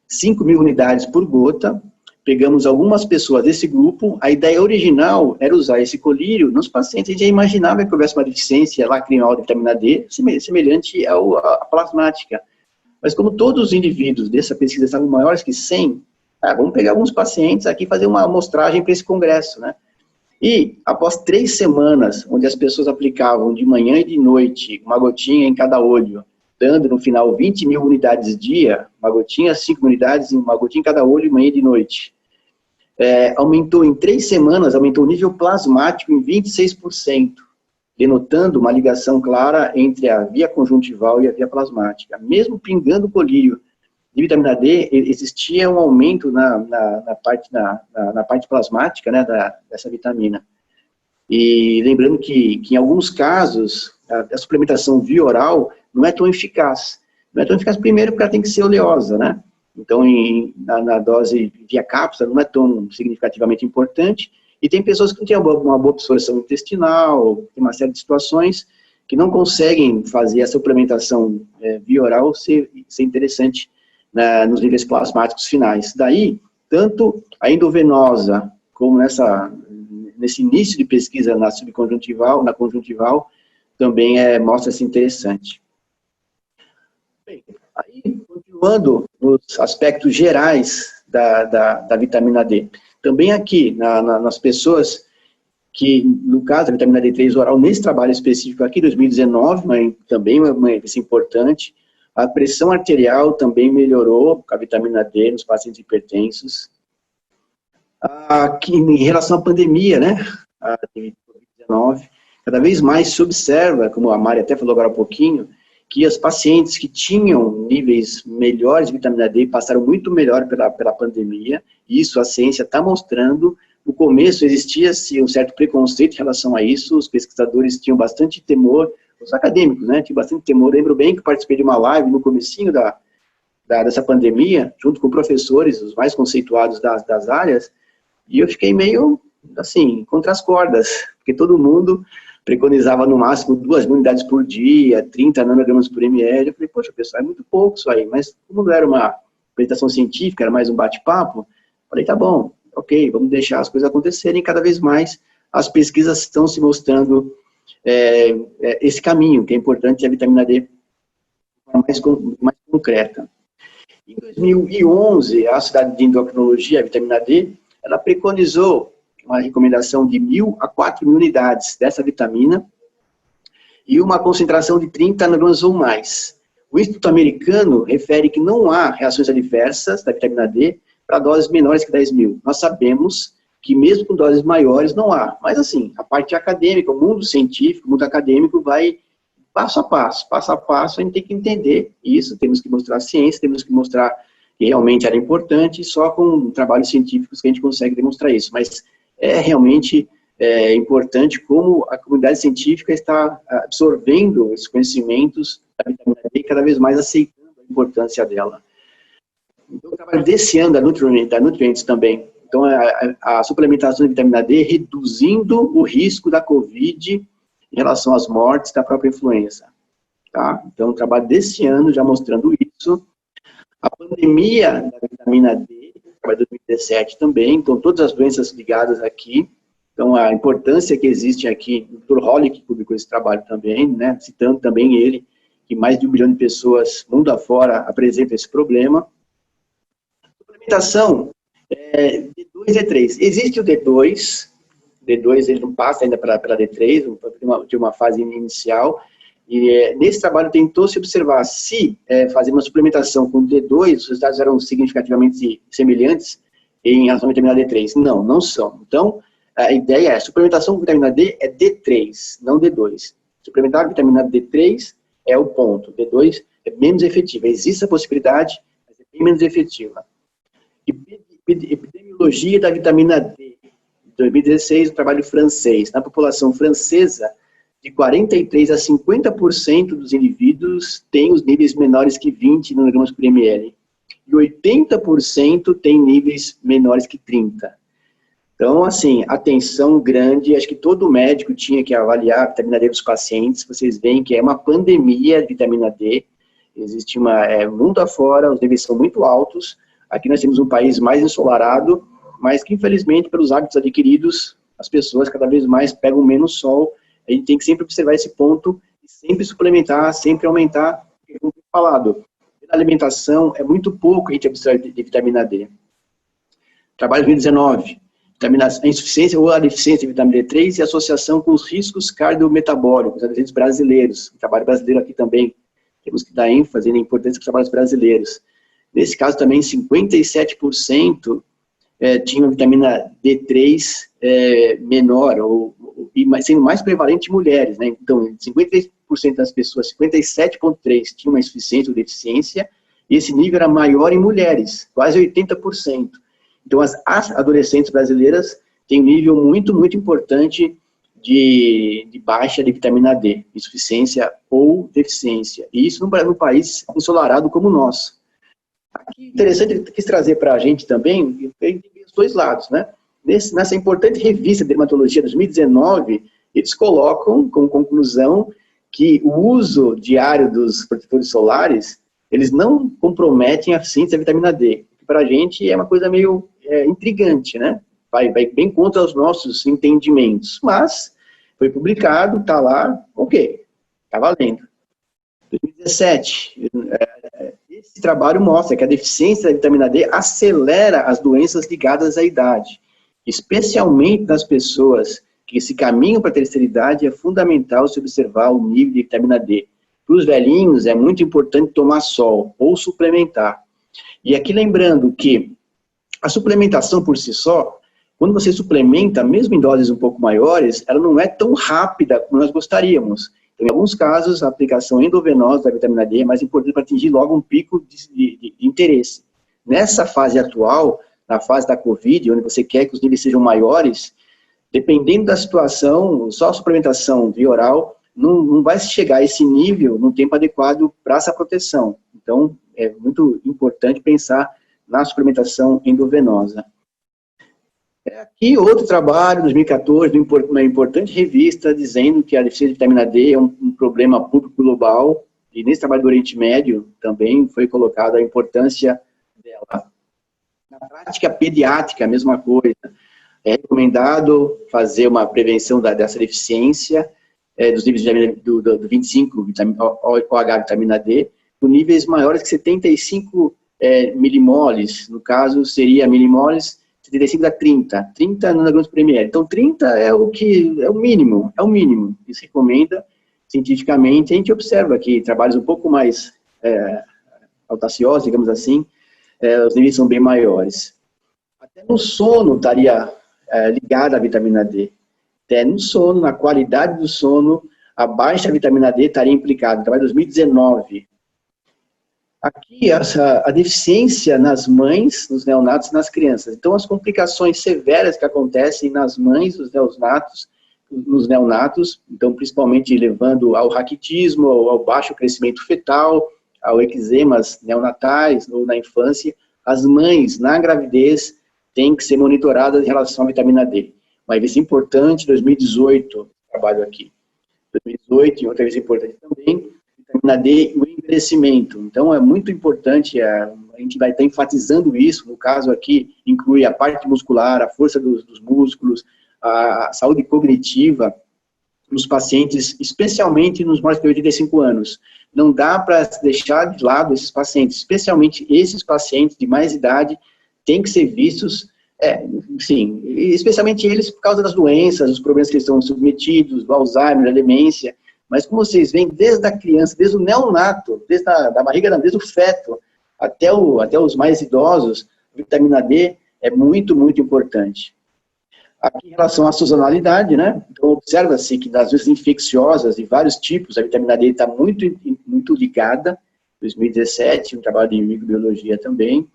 5.000 unidades por gota. Pegamos algumas pessoas desse grupo. A ideia original era usar esse colírio nos pacientes. A gente já imaginava que houvesse uma deficiência lacrimal de vitamina D, semelhante à plasmática. Mas como todos os indivíduos dessa pesquisa estavam maiores que 100, vamos pegar alguns pacientes aqui e fazer uma amostragem para esse congresso, né? E, após 3 semanas, onde as pessoas aplicavam de manhã e de noite, uma gotinha em cada olho, dando no final 20.000 unidades dia, uma gotinha, 5 unidades, uma gotinha em cada olho, manhã e de noite. Aumentou em 3 semanas, aumentou o nível plasmático em 26%, denotando uma ligação clara entre a via conjuntival e a via plasmática. Mesmo pingando o colírio de vitamina D, existia um aumento na parte plasmática, né, dessa vitamina. E lembrando que em alguns casos, a suplementação via oral não é tão eficaz. Não é tão eficaz, primeiro, porque ela tem que ser oleosa, né? Então, na dose via cápsula, não é tão significativamente importante. E tem pessoas que não têm uma boa absorção intestinal, tem uma série de situações que não conseguem fazer a suplementação via oral ser interessante nos níveis plasmáticos finais. Daí, tanto a endovenosa, como nesse início de pesquisa na conjuntival, também mostra-se interessante. Bem, aí, continuando nos aspectos gerais da vitamina D, também aqui, nas pessoas que, no caso, a vitamina D3 oral, nesse trabalho específico aqui, 2019, mas também uma evidência importante, a pressão arterial também melhorou com a vitamina D nos pacientes hipertensos. Aqui, em relação à pandemia, né, a Covid-19, cada vez mais se observa, como a Mari até falou agora há pouquinho, que os pacientes que tinham níveis melhores de vitamina D passaram muito melhor pela pandemia, e isso a ciência está mostrando. No começo existia-se um certo preconceito em relação a isso, os pesquisadores tinham bastante temor, os acadêmicos, né, tinham bastante temor. Eu lembro bem que participei de uma live no comecinho dessa pandemia, junto com professores, os mais conceituados das áreas, e eu fiquei meio, assim, contra as cordas, porque todo mundo preconizava no máximo 2.000 unidades por dia, 30 nanogramas por ml. Eu falei, poxa, pessoal, é muito pouco isso aí, mas como não era uma apresentação científica, era mais um bate-papo, falei, tá bom, ok, vamos deixar as coisas acontecerem, e cada vez mais as pesquisas estão se mostrando esse caminho, que é importante, a vitamina D de forma mais concreta. Em 2011, a Sociedade de Endocrinologia, a vitamina D, ela preconizou uma recomendação de 1.000 a 4.000 unidades dessa vitamina e uma concentração de 30 nanogramas ou mais. O Instituto Americano refere que não há reações adversas da vitamina D para doses menores que 10.000. Nós sabemos que mesmo com doses maiores não há. Mas assim, a parte acadêmica, o mundo científico, o mundo acadêmico vai passo a passo, a gente tem que entender isso, temos que mostrar a ciência, temos que mostrar que realmente era importante, e só com trabalhos científicos que a gente consegue demonstrar isso. Mas é realmente importante como a comunidade científica está absorvendo esses conhecimentos da vitamina D e cada vez mais aceitando a importância dela. Então, o trabalho desse ano da Nutrients também. Então, a suplementação de vitamina D reduzindo o risco da Covid em relação às mortes da própria influenza. Tá? Então, o trabalho desse ano já mostrando isso. A pandemia da vitamina D trabalho de 2017 também, então todas as doenças ligadas aqui, então a importância que existe aqui, o Dr. Holly que publicou esse trabalho também, né, citando também ele, que mais de 1 bilhão de pessoas, mundo afora, apresentam esse problema. Suplementação, D2 e D3. Existe o D2 ele não passa ainda para D3, de uma fase inicial, e nesse trabalho tentou-se observar se fazer uma suplementação com D2, os resultados eram significativamente semelhantes em relação à vitamina D3. Não, não são. Então, a ideia é, suplementação com vitamina D é D3, não D2. Suplementar com vitamina D3 é o ponto, D2 é menos efetiva. Existe a possibilidade, mas é bem menos efetiva. Epidemiologia da vitamina D, 2016, um trabalho francês. Na população francesa, de 43% a 50% dos indivíduos têm os níveis menores que 20 nanogramas por ml. E 80% têm níveis menores que 30. Então, assim, atenção grande, acho que todo médico tinha que avaliar a vitamina D dos pacientes. Vocês veem que é uma pandemia de vitamina D. Existe mundo afora, os níveis são muito altos. Aqui nós temos um país mais ensolarado, mas que, infelizmente, pelos hábitos adquiridos, as pessoas cada vez mais pegam menos sol. A gente tem que sempre observar esse ponto, e sempre suplementar, sempre aumentar, como foi falado. Na alimentação, é muito pouco a gente observa de vitamina D. Trabalho 2019, a insuficiência ou a deficiência de vitamina D3 e associação com os riscos cardiometabólicos, adolescentes brasileiros. O trabalho brasileiro aqui também, temos que dar ênfase na importância dos trabalhos brasileiros. Nesse caso também, 57% tinham vitamina D3 menor, sendo mais prevalente em mulheres, né? Então, 53% das pessoas, 57,3% tinham uma insuficiência ou deficiência, e esse nível era maior em mulheres, quase 80%. Então, as adolescentes brasileiras têm um nível muito, muito importante de baixa de vitamina D, insuficiência ou deficiência. E isso num país ensolarado como o nosso. Aqui, interessante, eu quis trazer para a gente também, tem os dois lados, né? Nessa importante revista de Dermatologia 2019, eles colocam como conclusão que o uso diário dos protetores solares, eles não comprometem a síntese da vitamina D, que para a gente é uma coisa meio intrigante, né? Vai bem contra os nossos entendimentos, mas foi publicado, está lá, ok, está valendo. 2017, esse trabalho mostra que a deficiência da vitamina D acelera as doenças ligadas à idade. Especialmente nas pessoas que se caminham para a terceira idade, é fundamental se observar o nível de vitamina D. Para os velhinhos, é muito importante tomar sol ou suplementar. E aqui lembrando que a suplementação por si só, quando você suplementa, mesmo em doses um pouco maiores, ela não é tão rápida como nós gostaríamos. Então, em alguns casos, a aplicação endovenosa da vitamina D é mais importante para atingir logo um pico de interesse. Nessa fase atual, na fase da Covid, onde você quer que os níveis sejam maiores, dependendo da situação, só a suplementação via oral não vai chegar a esse nível num tempo adequado para essa proteção. Então, é muito importante pensar na suplementação endovenosa. Aqui outro trabalho, 2014, uma importante revista, dizendo que a deficiência de vitamina D é um problema público global, e nesse trabalho do Oriente Médio também foi colocada a importância dela. Na prática pediátrica, a mesma coisa. É recomendado fazer uma prevenção dessa deficiência, dos níveis de vitamina, do 25, OH, vitamina D, com níveis maiores que 75 milimoles, no caso seria milimoles, 75 a 30 nanogramas por ml. Então 30 é o mínimo, isso recomenda cientificamente. A gente observa que trabalhos um pouco mais audaciosos, digamos assim, os níveis são bem maiores. Até no sono estaria ligado à vitamina D. Até no sono, na qualidade do sono, a baixa vitamina D estaria implicada. Trabalho 2019. Aqui, a deficiência nas mães, nos neonatos e nas crianças. Então, as complicações severas que acontecem nas mães, nos neonatos, então, principalmente levando ao raquitismo, ao baixo crescimento fetal, ao eczemas neonatais ou na infância, as mães, na gravidez, têm que ser monitoradas em relação à vitamina D. Uma revista importante, 2018, trabalho aqui. 2018, e outra revista importante também, vitamina D e o envelhecimento. Então, é muito importante, a gente vai estar enfatizando isso, no caso aqui, inclui a parte muscular, a força dos músculos, a saúde cognitiva nos pacientes, especialmente nos maiores de 85 anos. Não dá para deixar de lado esses pacientes, especialmente esses pacientes de mais idade, têm que ser vistos, sim, especialmente eles por causa das doenças, os problemas que eles estão submetidos, do Alzheimer, da demência. Mas como vocês veem, desde a criança, desde o neonato, desde a barriga, desde o feto, até os mais idosos, a vitamina D é muito, muito importante. Aqui, em relação à sazonalidade, né? Então, observa-se que nas doenças infecciosas de vários tipos, a vitamina D está muito, muito ligada. 2017, um trabalho de microbiologia também.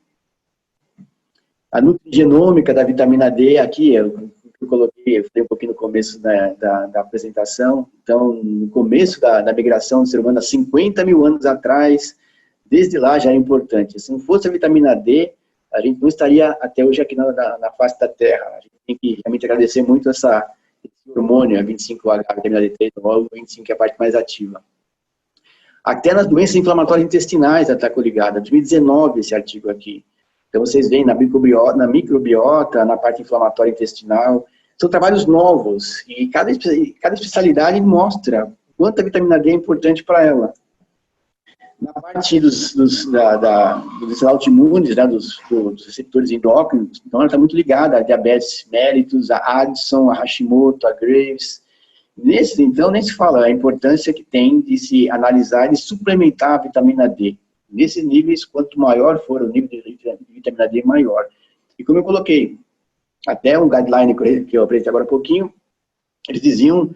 A nutrigenômica da vitamina D, aqui, eu coloquei, eu falei um pouquinho no começo da apresentação. Então, no começo da migração do ser humano, há 50 mil anos atrás, desde lá já é importante. Se não fosse a vitamina D, a gente não estaria até hoje aqui na face da Terra. A gente tem que realmente agradecer muito esse hormônio, a 25H, a vitamina D3, o 25, que é a parte mais ativa. Até nas doenças inflamatórias intestinais ela está coligada. 2019 esse artigo aqui. Então vocês veem na microbiota, na parte inflamatória intestinal. São trabalhos novos e cada especialidade mostra quanto a vitamina D é importante para ela. Na parte dos autoimunes, né, dos receptores endócrinos, então ela está muito ligada a diabetes mellitus, a Addison, a Hashimoto, a Graves. Nesses, então, nem se fala a importância que tem de se analisar e suplementar a vitamina D. Nesses níveis, quanto maior for o nível de vitamina D, maior. E como eu coloquei, até um guideline que eu apresentei agora há pouquinho, eles diziam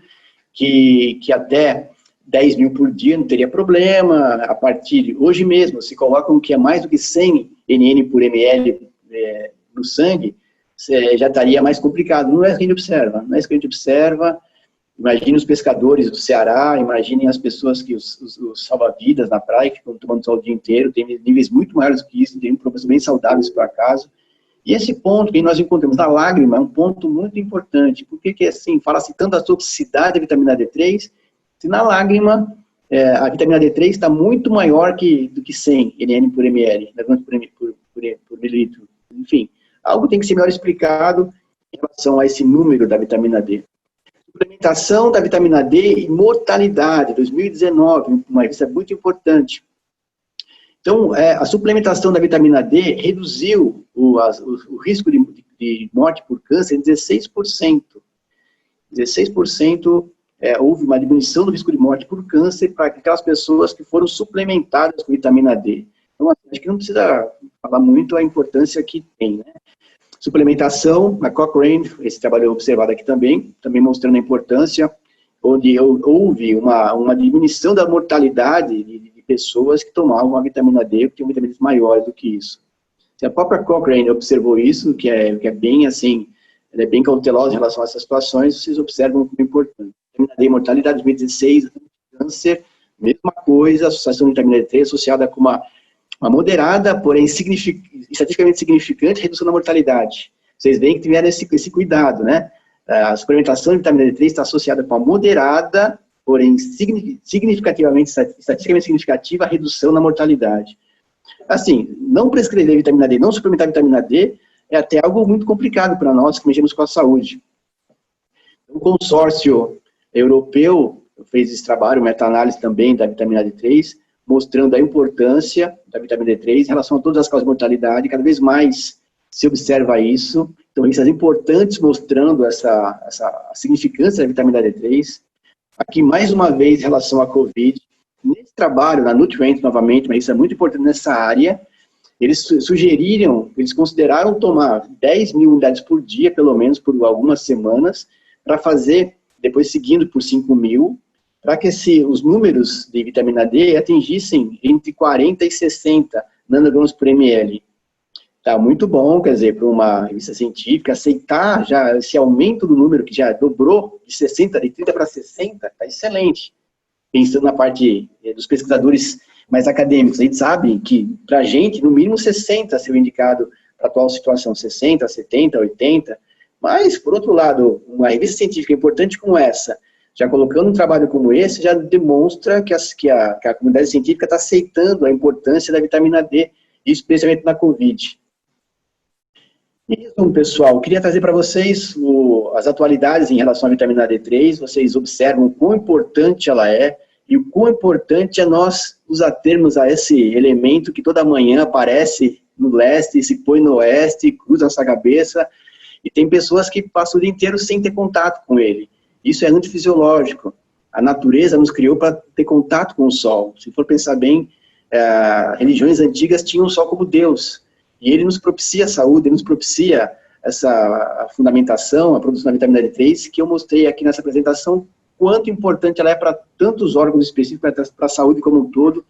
que até 10 mil por dia não teria problema, a partir de hoje mesmo, se colocam que é mais do que 100 NN por ml no sangue, já estaria mais complicado. Não é isso que a gente observa, não é isso que a gente observa. Imagine os pescadores do Ceará, imaginem as pessoas que os salva-vidas na praia, que ficam tomando sol o dia inteiro, tem níveis muito maiores do que isso, tem problemas bem saudáveis por acaso. E esse ponto que nós encontramos na lágrima é um ponto muito importante. Por que assim, fala-se tanto da toxicidade da vitamina D3, se na lágrima a vitamina D3 está muito maior do que 100 NN por ml, por mililitro. Enfim, algo tem que ser melhor explicado em relação a esse número da vitamina D. Suplementação da vitamina D e mortalidade, 2019, uma revista muito importante. Então, a suplementação da vitamina D reduziu o risco de morte por câncer em 16%. 16% houve uma diminuição do risco de morte por câncer para aquelas pessoas que foram suplementadas com vitamina D. Então, acho que não precisa falar muito a importância que tem, né? Suplementação, a Cochrane, esse trabalho observado aqui também mostrando a importância, onde houve uma diminuição da mortalidade de pessoas que tomavam a vitamina D, que tinham vitaminas maiores do que isso. Se a própria Cochrane observou isso, que é bem assim, ela é bem cautelosa em relação a essas situações, vocês observam como é importante. Vitamina D, mortalidade 2016, câncer, mesma coisa, associação de vitamina D3 associada com uma moderada, porém estatisticamente significante, redução da mortalidade. Vocês veem que tiveram esse cuidado, né? A suplementação de vitamina D3 está associada com uma moderada, porém estatisticamente significativa, redução na mortalidade. Assim, não prescrever vitamina D, não suplementar vitamina D, é até algo muito complicado para nós que mexemos com a saúde. O consórcio europeu fez esse trabalho, meta-análise também da vitamina D3, mostrando a importância da vitamina D3 em relação a todas as causas de mortalidade. Cada vez mais se observa isso. Então, revistas importantes mostrando essa significância da vitamina D3. Aqui, mais uma vez, em relação à Covid. Nesse trabalho, na Nutrient, novamente, uma revista muito importante nessa área, eles eles consideraram tomar 10 mil unidades por dia, pelo menos por algumas semanas, para fazer, depois seguindo por 5 mil, para que os números de vitamina D atingissem entre 40 e 60 nanogramas por ml. Tá muito bom, quer dizer, para uma revista científica, aceitar já esse aumento do número, que já dobrou de 30 para 60, está excelente. Pensando na parte dos pesquisadores mais acadêmicos, a gente sabe que, para a gente, no mínimo 60 seria indicado para a atual situação, 60, 70, 80, mas, por outro lado, uma revista científica importante como essa, já colocando um trabalho como esse, já demonstra que a comunidade científica está aceitando a importância da vitamina D especialmente na Covid. Em resumo, pessoal, eu queria trazer para vocês as atualidades em relação à vitamina D3. Vocês observam o quão importante ela é e o quão importante é nós nos atermos a esse elemento que toda manhã aparece no leste, se põe no oeste, cruza a nossa cabeça, e tem pessoas que passam o dia inteiro sem ter contato com ele. Isso é antifisiológico. A natureza nos criou para ter contato com o sol. Se for pensar bem, religiões antigas tinham o sol como Deus. E ele nos propicia a saúde, ele nos propicia essa fundamentação, a produção da vitamina D3, que eu mostrei aqui nessa apresentação, quanto importante ela é para tantos órgãos específicos, para a saúde como um todo,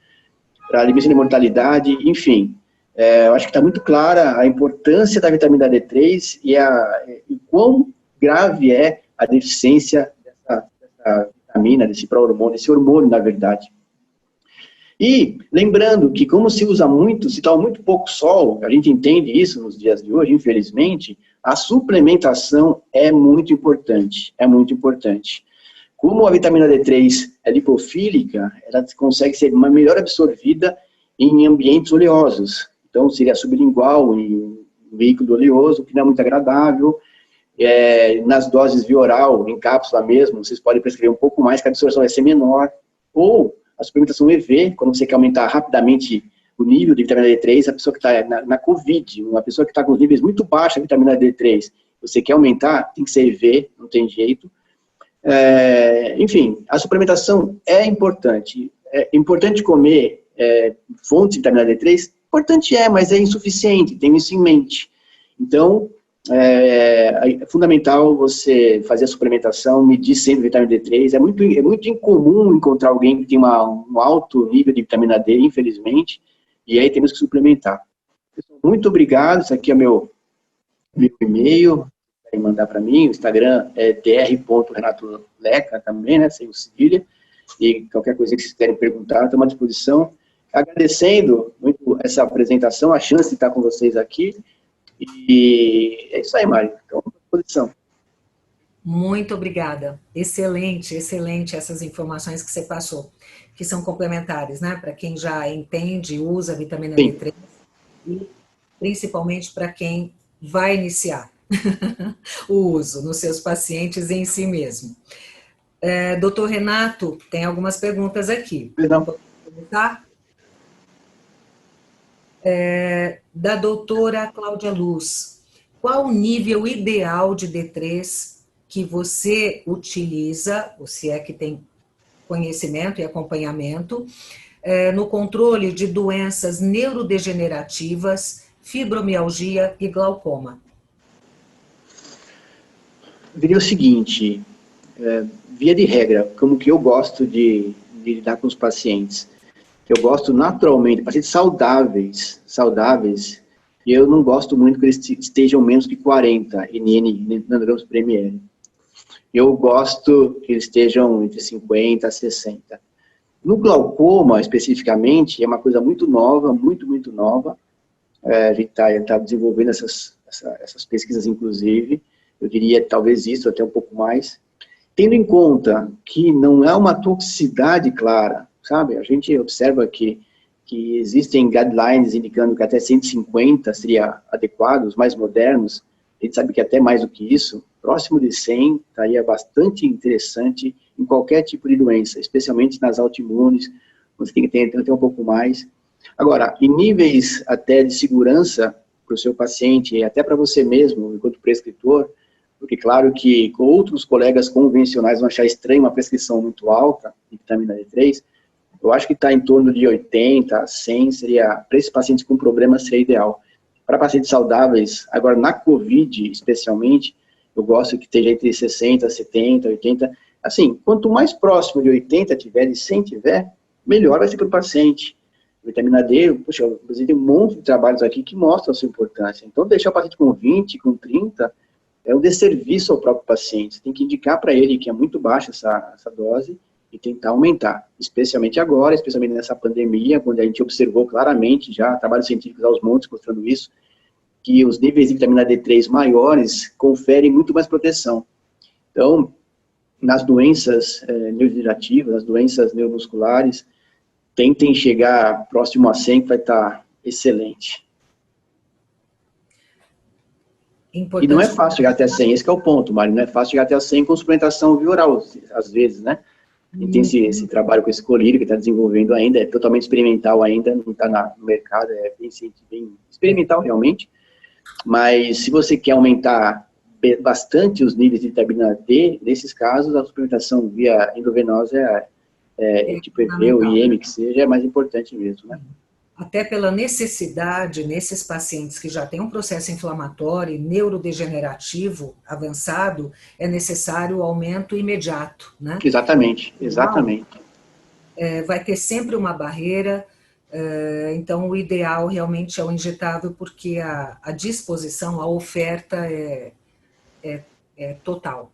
para a diminuição de mortalidade, enfim. Eu acho que está muito clara a importância da vitamina D3 e quão grave é a deficiência dessa vitamina, desse pró-hormônio, desse hormônio, na verdade. E lembrando que como se usa muito, se toma muito pouco sol, a gente entende isso nos dias de hoje, infelizmente, a suplementação é muito importante, Como a vitamina D3 é lipofílica, ela consegue ser melhor absorvida em ambientes oleosos. Então, seria sublingual, em um veículo oleoso, que não é muito agradável. Nas doses via oral, em cápsula mesmo, vocês podem prescrever um pouco mais, que a absorção vai ser menor. Ou a suplementação EV, quando você quer aumentar rapidamente o nível de vitamina D3, a pessoa que está na COVID, uma pessoa que está com os níveis muito baixos de vitamina D3, você quer aumentar, tem que ser EV, não tem jeito. Enfim, a suplementação é importante. É importante comer fontes de vitamina D3? Importante mas é insuficiente, tenho isso em mente. Então, é fundamental você fazer a suplementação, medir sempre vitamina D3. É muito incomum encontrar alguém que tem um alto nível de vitamina D, infelizmente, e aí temos que suplementar. Muito obrigado, isso aqui é meu e-mail, querem mandar para mim, o Instagram é dr.renatoleca também, né, sem o cedilha, e qualquer coisa que vocês querem perguntar, estamos à disposição. Agradecendo muito essa apresentação, a chance de estar com vocês aqui. E é isso aí, Mari. Então, à disposição. Muito obrigada. Excelente, excelente essas informações que você passou, que são complementares, né? Para quem já entende e usa a vitamina D3 e principalmente para quem vai iniciar o uso nos seus pacientes e em si mesmo. Doutor Renato, tem algumas perguntas aqui. Perdão. Vou perguntar? Da doutora Cláudia Luz, qual o nível ideal de D3 que você utiliza, ou se é que tem conhecimento e acompanhamento, no controle de doenças neurodegenerativas, fibromialgia e glaucoma? Eu diria o seguinte, via de regra, como que eu gosto de lidar com os pacientes, que eu gosto naturalmente, pacientes saudáveis, e eu não gosto muito que eles estejam menos que 40 nanogramas por ml. Eu gosto que eles estejam entre 50 a 60. No glaucoma, especificamente, é uma coisa muito nova, muito nova. A gente está desenvolvendo essas pesquisas, inclusive. Eu diria, talvez isso, até um pouco mais. Tendo em conta que não é uma toxicidade clara, sabe? A gente observa que existem guidelines indicando que até 150 seria adequado, os mais modernos. A gente sabe que até mais do que isso, próximo de 100 estaria bastante interessante em qualquer tipo de doença, especialmente nas autoimunes, você tem que ter um pouco mais. Agora, em níveis até de segurança para o seu paciente e até para você mesmo, enquanto prescritor, porque claro que outros colegas convencionais vão achar estranho uma prescrição muito alta de vitamina D3, eu acho que está em torno de 80 a 100, para esses pacientes com problemas seria ideal. Para pacientes saudáveis, agora na COVID especialmente, eu gosto que esteja entre 60, 70, 80, assim, quanto mais próximo de 80 tiver, de 100 tiver, melhor vai ser para o paciente. Vitamina D, poxa, inclusive tem um monte de trabalhos aqui que mostram a sua importância. Então, deixar o paciente com 20, com 30, é um desserviço ao próprio paciente. Você tem que indicar para ele que é muito baixa essa dose e tentar aumentar, especialmente agora, especialmente nessa pandemia, quando a gente observou claramente, já trabalhos científicos aos montes mostrando isso, que os níveis de vitamina D3 maiores conferem muito mais proteção. Então, nas doenças neurodegenerativas, nas doenças neuromusculares, tentem chegar próximo a 100, que vai estar excelente. Importante. E não é fácil chegar até 100, esse que é o ponto, Mário, não é fácil chegar até 100 com suplementação via oral, às vezes, né? E tem esse trabalho com esse colírio que está desenvolvendo ainda, é totalmente experimental ainda, não está no mercado, é bem experimental realmente, mas se você quer aumentar bastante os níveis de vitamina D, nesses casos, a suplementação via endovenosa tipo EV ou IM, que seja, é mais importante mesmo, né? Até pela necessidade, nesses pacientes que já têm um processo inflamatório e neurodegenerativo avançado, é necessário o aumento imediato, né? Exatamente, exatamente. Vai ter sempre uma barreira, então o ideal realmente é o injetável, porque a disposição, a oferta é total,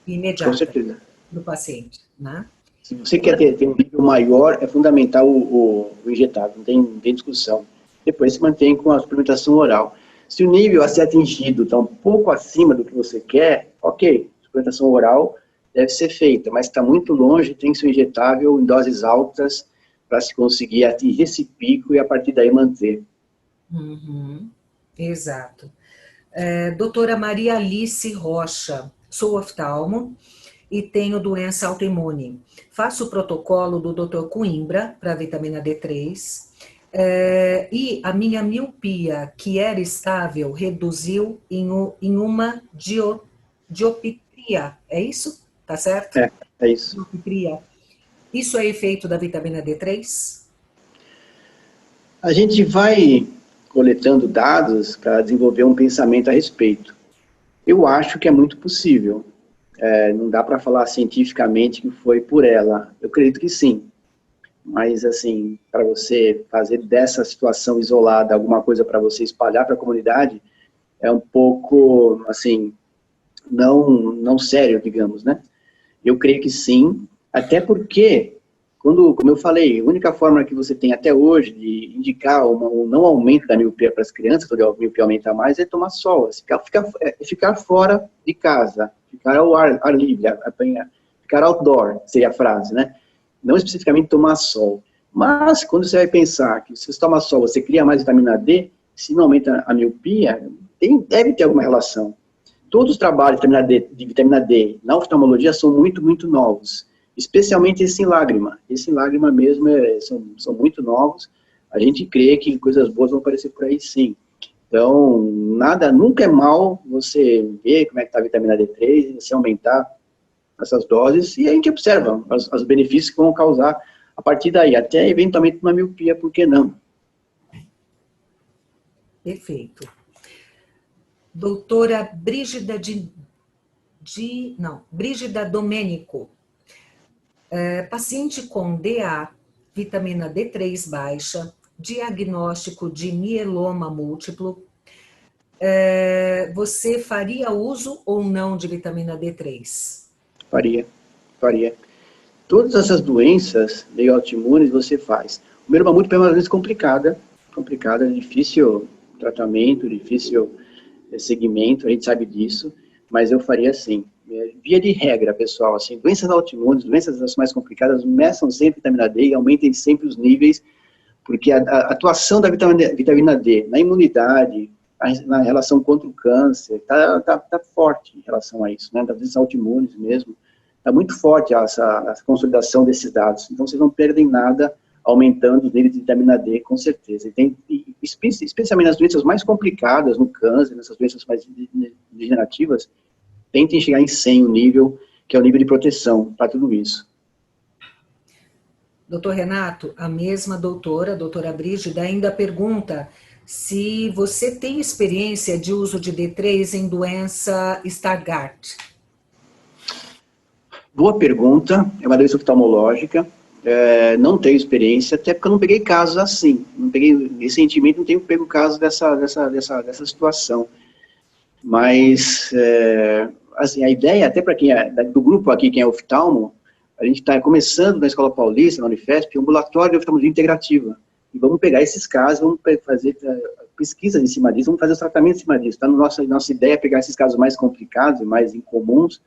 imediata. Com certeza. Do paciente, né? Se você quer ter um nível maior, é fundamental o injetável, não tem discussão. Depois se mantém com a suplementação oral. Se o nível a ser atingido está um pouco acima do que você quer, ok, suplementação oral deve ser feita, mas está muito longe, tem que ser injetável em doses altas para se conseguir atingir esse pico e a partir daí manter. Exato. Doutora Maria Alice Rocha, sou oftalmo e tenho doença autoimune. Faço o protocolo do Dr. Coimbra para a vitamina D3 e a minha miopia, que era estável, reduziu em uma dioptria. É isso? Tá certo? É isso. Dioptria. Isso é efeito da vitamina D3? A gente vai coletando dados para desenvolver um pensamento a respeito. Eu acho que é muito possível. Não dá para falar cientificamente que foi por ela. Eu acredito que sim. Mas, assim, para você fazer dessa situação isolada alguma coisa para você espalhar para a comunidade, é um pouco, assim, não sério, digamos, né? Eu creio que sim, até porque, como eu falei, a única forma que você tem até hoje de indicar um não aumento da miopia para as crianças, quando a miopia aumentar mais, é tomar sol, ficar fora de casa, ficar ao ar livre, ficar outdoor, seria a frase, né? Não especificamente tomar sol. Mas, quando você vai pensar que se você toma sol, você cria mais vitamina D, se não aumenta a miopia, deve ter alguma relação. Todos os trabalhos de vitamina D na oftalmologia são muito, muito novos. Especialmente esse em lágrima. Esse em lágrima mesmo são muito novos. A gente crê que coisas boas vão aparecer por aí sim. Então, nunca é mal você ver como é que está a vitamina D3, você aumentar essas doses, e a gente observa os benefícios que vão causar a partir daí, até eventualmente uma miopia, por que não? Perfeito. Doutora Brígida Brígida Domênico, paciente com DA, vitamina D3 baixa, diagnóstico de mieloma múltiplo, você faria uso ou não de vitamina D3? Faria. Todas essas doenças meio autoimunes você faz. O mieloma múltiplo é uma doença complicada, difícil tratamento, difícil segmento, a gente sabe disso, mas eu faria assim. Via de regra, pessoal, assim, doenças autoimunes, doenças as mais complicadas, meçam sempre vitamina D e aumentem sempre os níveis, porque a atuação da vitamina D na imunidade, na relação contra o câncer, tá forte em relação a isso, né, das doenças autoimunes mesmo, está muito forte essa consolidação desses dados, então vocês não perdem nada aumentando os níveis de vitamina D, com certeza. Especialmente nas doenças mais complicadas, no câncer, nessas doenças mais degenerativas, tentem chegar em 100 o nível, que é o nível de proteção para tudo isso. Doutor Renato, a mesma doutora Brígida, ainda pergunta se você tem experiência de uso de D3 em doença Stargardt. Boa pergunta, é uma doença oftalmológica, não tenho experiência, até porque eu não peguei casos assim, recentemente não tenho pego casos dessa situação, mas assim, a ideia, até para quem do grupo aqui, quem é oftalmo, a gente está começando na Escola Paulista, na Unifesp, um ambulatório de oftalmologia integrativa, e vamos pegar esses casos, vamos fazer pesquisas em cima disso, vamos fazer os tratamentos em cima disso, tá? Nossa ideia é pegar esses casos mais complicados e mais incomuns,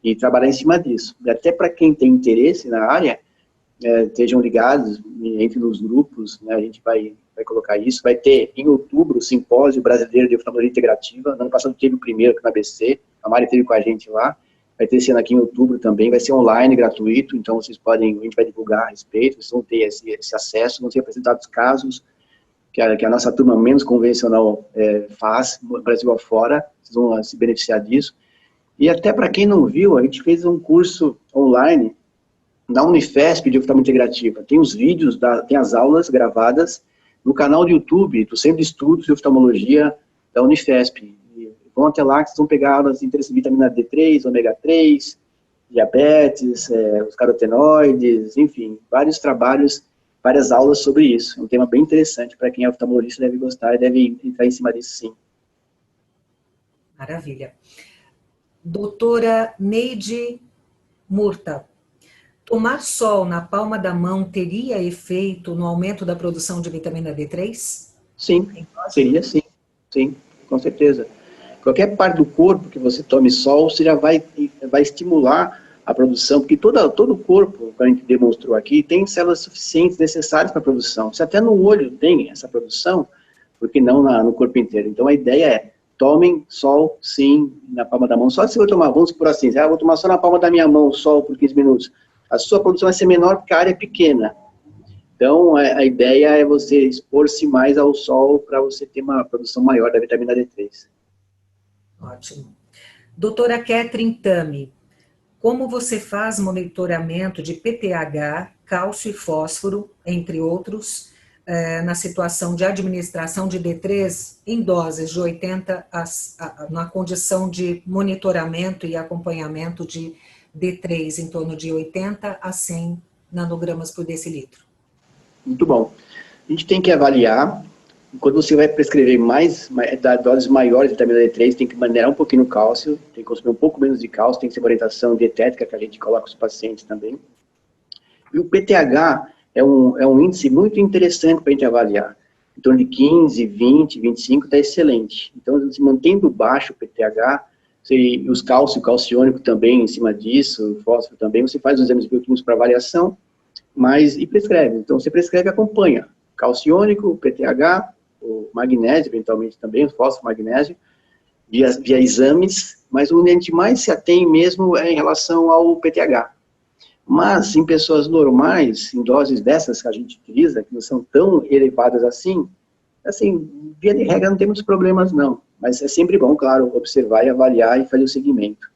e trabalhar em cima disso. E até para quem tem interesse na área, estejam ligados, entre nos grupos, né, a gente vai colocar isso. Vai ter, em outubro, o Simpósio Brasileiro de Oftalmologia Integrativa. No ano passado teve o primeiro aqui na ABC, a Mari esteve com a gente lá. Vai ter esse ano aqui em outubro também, vai ser online, gratuito, então vocês podem, a gente vai divulgar a respeito, vocês vão ter esse acesso, vão ser apresentados casos que a nossa turma menos convencional faz, no Brasil afora, vocês vão se beneficiar disso. E até para quem não viu, a gente fez um curso online na Unifesp de oftalmologia integrativa. Tem os vídeos, tem as aulas gravadas no canal do YouTube do Centro de Estudos de Oftalmologia da Unifesp. E vão até lá que vocês vão pegar aulas de interesse em vitamina D3, ômega 3, diabetes, os carotenoides, enfim, vários trabalhos, várias aulas sobre isso. É um tema bem interessante para quem é oftalmologista, deve gostar e deve entrar em cima disso, sim. Maravilha. Doutora Neide Murta, tomar sol na palma da mão teria efeito no aumento da produção de vitamina D3? Sim, seria sim, sim, com certeza. Qualquer parte do corpo que você tome sol, você já vai estimular a produção, porque todo o corpo, como a gente demonstrou aqui, tem células suficientes necessárias para a produção. Se até no olho tem essa produção, por que não no corpo inteiro? Então a ideia é, tomem sol, sim, na palma da mão. Só se você tomar, vamos por assim, vou tomar só na palma da minha mão, sol por 15 minutos. A sua produção vai ser menor porque a área é pequena. Então, a ideia é você expor-se mais ao sol para você ter uma produção maior da vitamina D3. Ótimo. Doutora Catherine Tami, como você faz monitoramento de PTH, cálcio e fósforo, entre outros, na situação de administração de D3 em doses de 80, na condição de monitoramento e acompanhamento de D3 em torno de 80 a 100 nanogramas por decilitro? Muito bom. A gente tem que avaliar, quando você vai prescrever doses maiores de vitamina D3, tem que maneirar um pouquinho o cálcio, tem que consumir um pouco menos de cálcio, tem que ser uma orientação dietética que a gente coloca os pacientes também. E o PTH é um índice muito interessante para a gente avaliar. Em torno de 15, 20, 25 está excelente. Então, se mantendo baixo o PTH, os cálcio, o calciônico também em cima disso, o fósforo também, você faz os exames bioquímicos para avaliação, e prescreve. Então, você prescreve e acompanha. Calciônico, o PTH, o magnésio, eventualmente também, o fósforo, magnésio, via exames, mas onde a gente mais se atém mesmo é em relação ao PTH. Mas, em pessoas normais, em doses dessas que a gente utiliza, que não são tão elevadas assim, via de regra não tem muitos problemas não. Mas é sempre bom, claro, observar e avaliar e fazer o seguimento.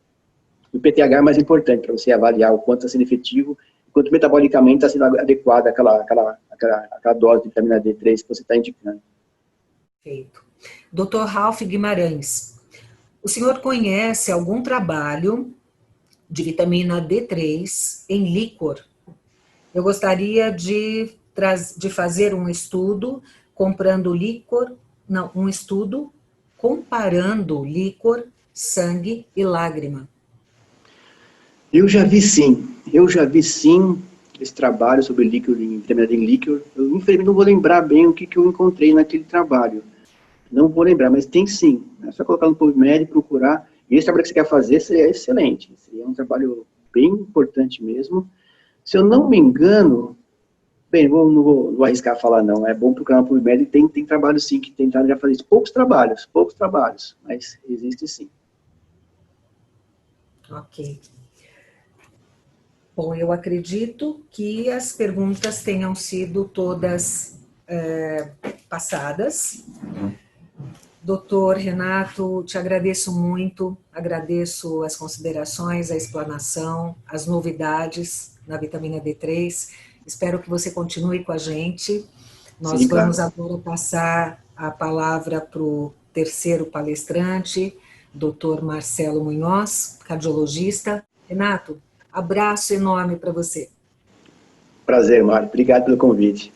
O PTH é mais importante para você avaliar o quanto está sendo efetivo, quanto metabolicamente está sendo adequada aquela dose de vitamina D3 que você está indicando. Perfeito. Dr. Ralph Guimarães, o senhor conhece algum trabalho de vitamina D3 em líquor? Eu gostaria de fazer um estudo comparando líquor, sangue e lágrima. Eu já vi sim esse trabalho sobre vitamina D em líquor. Eu infelizmente não vou lembrar bem o que eu encontrei naquele trabalho. Não vou lembrar, mas tem sim. É só colocar no PubMed e procurar. E esse trabalho que você quer fazer seria excelente. Seria um trabalho bem importante mesmo. Se eu não me engano, bem, não vou arriscar falar não. É bom procurar no PubMed e tem trabalho sim que tentaram já fazer isso. Poucos trabalhos, mas existe sim. Ok. Bom, eu acredito que as perguntas tenham sido todas passadas. Doutor Renato, te agradeço muito, agradeço as considerações, a explanação, as novidades na vitamina D3. Espero que você continue com a gente. Nós vamos agora passar a palavra para o terceiro palestrante, doutor Marcelo Munhoz, cardiologista. Renato, abraço enorme para você. Prazer, Mário. Obrigado pelo convite.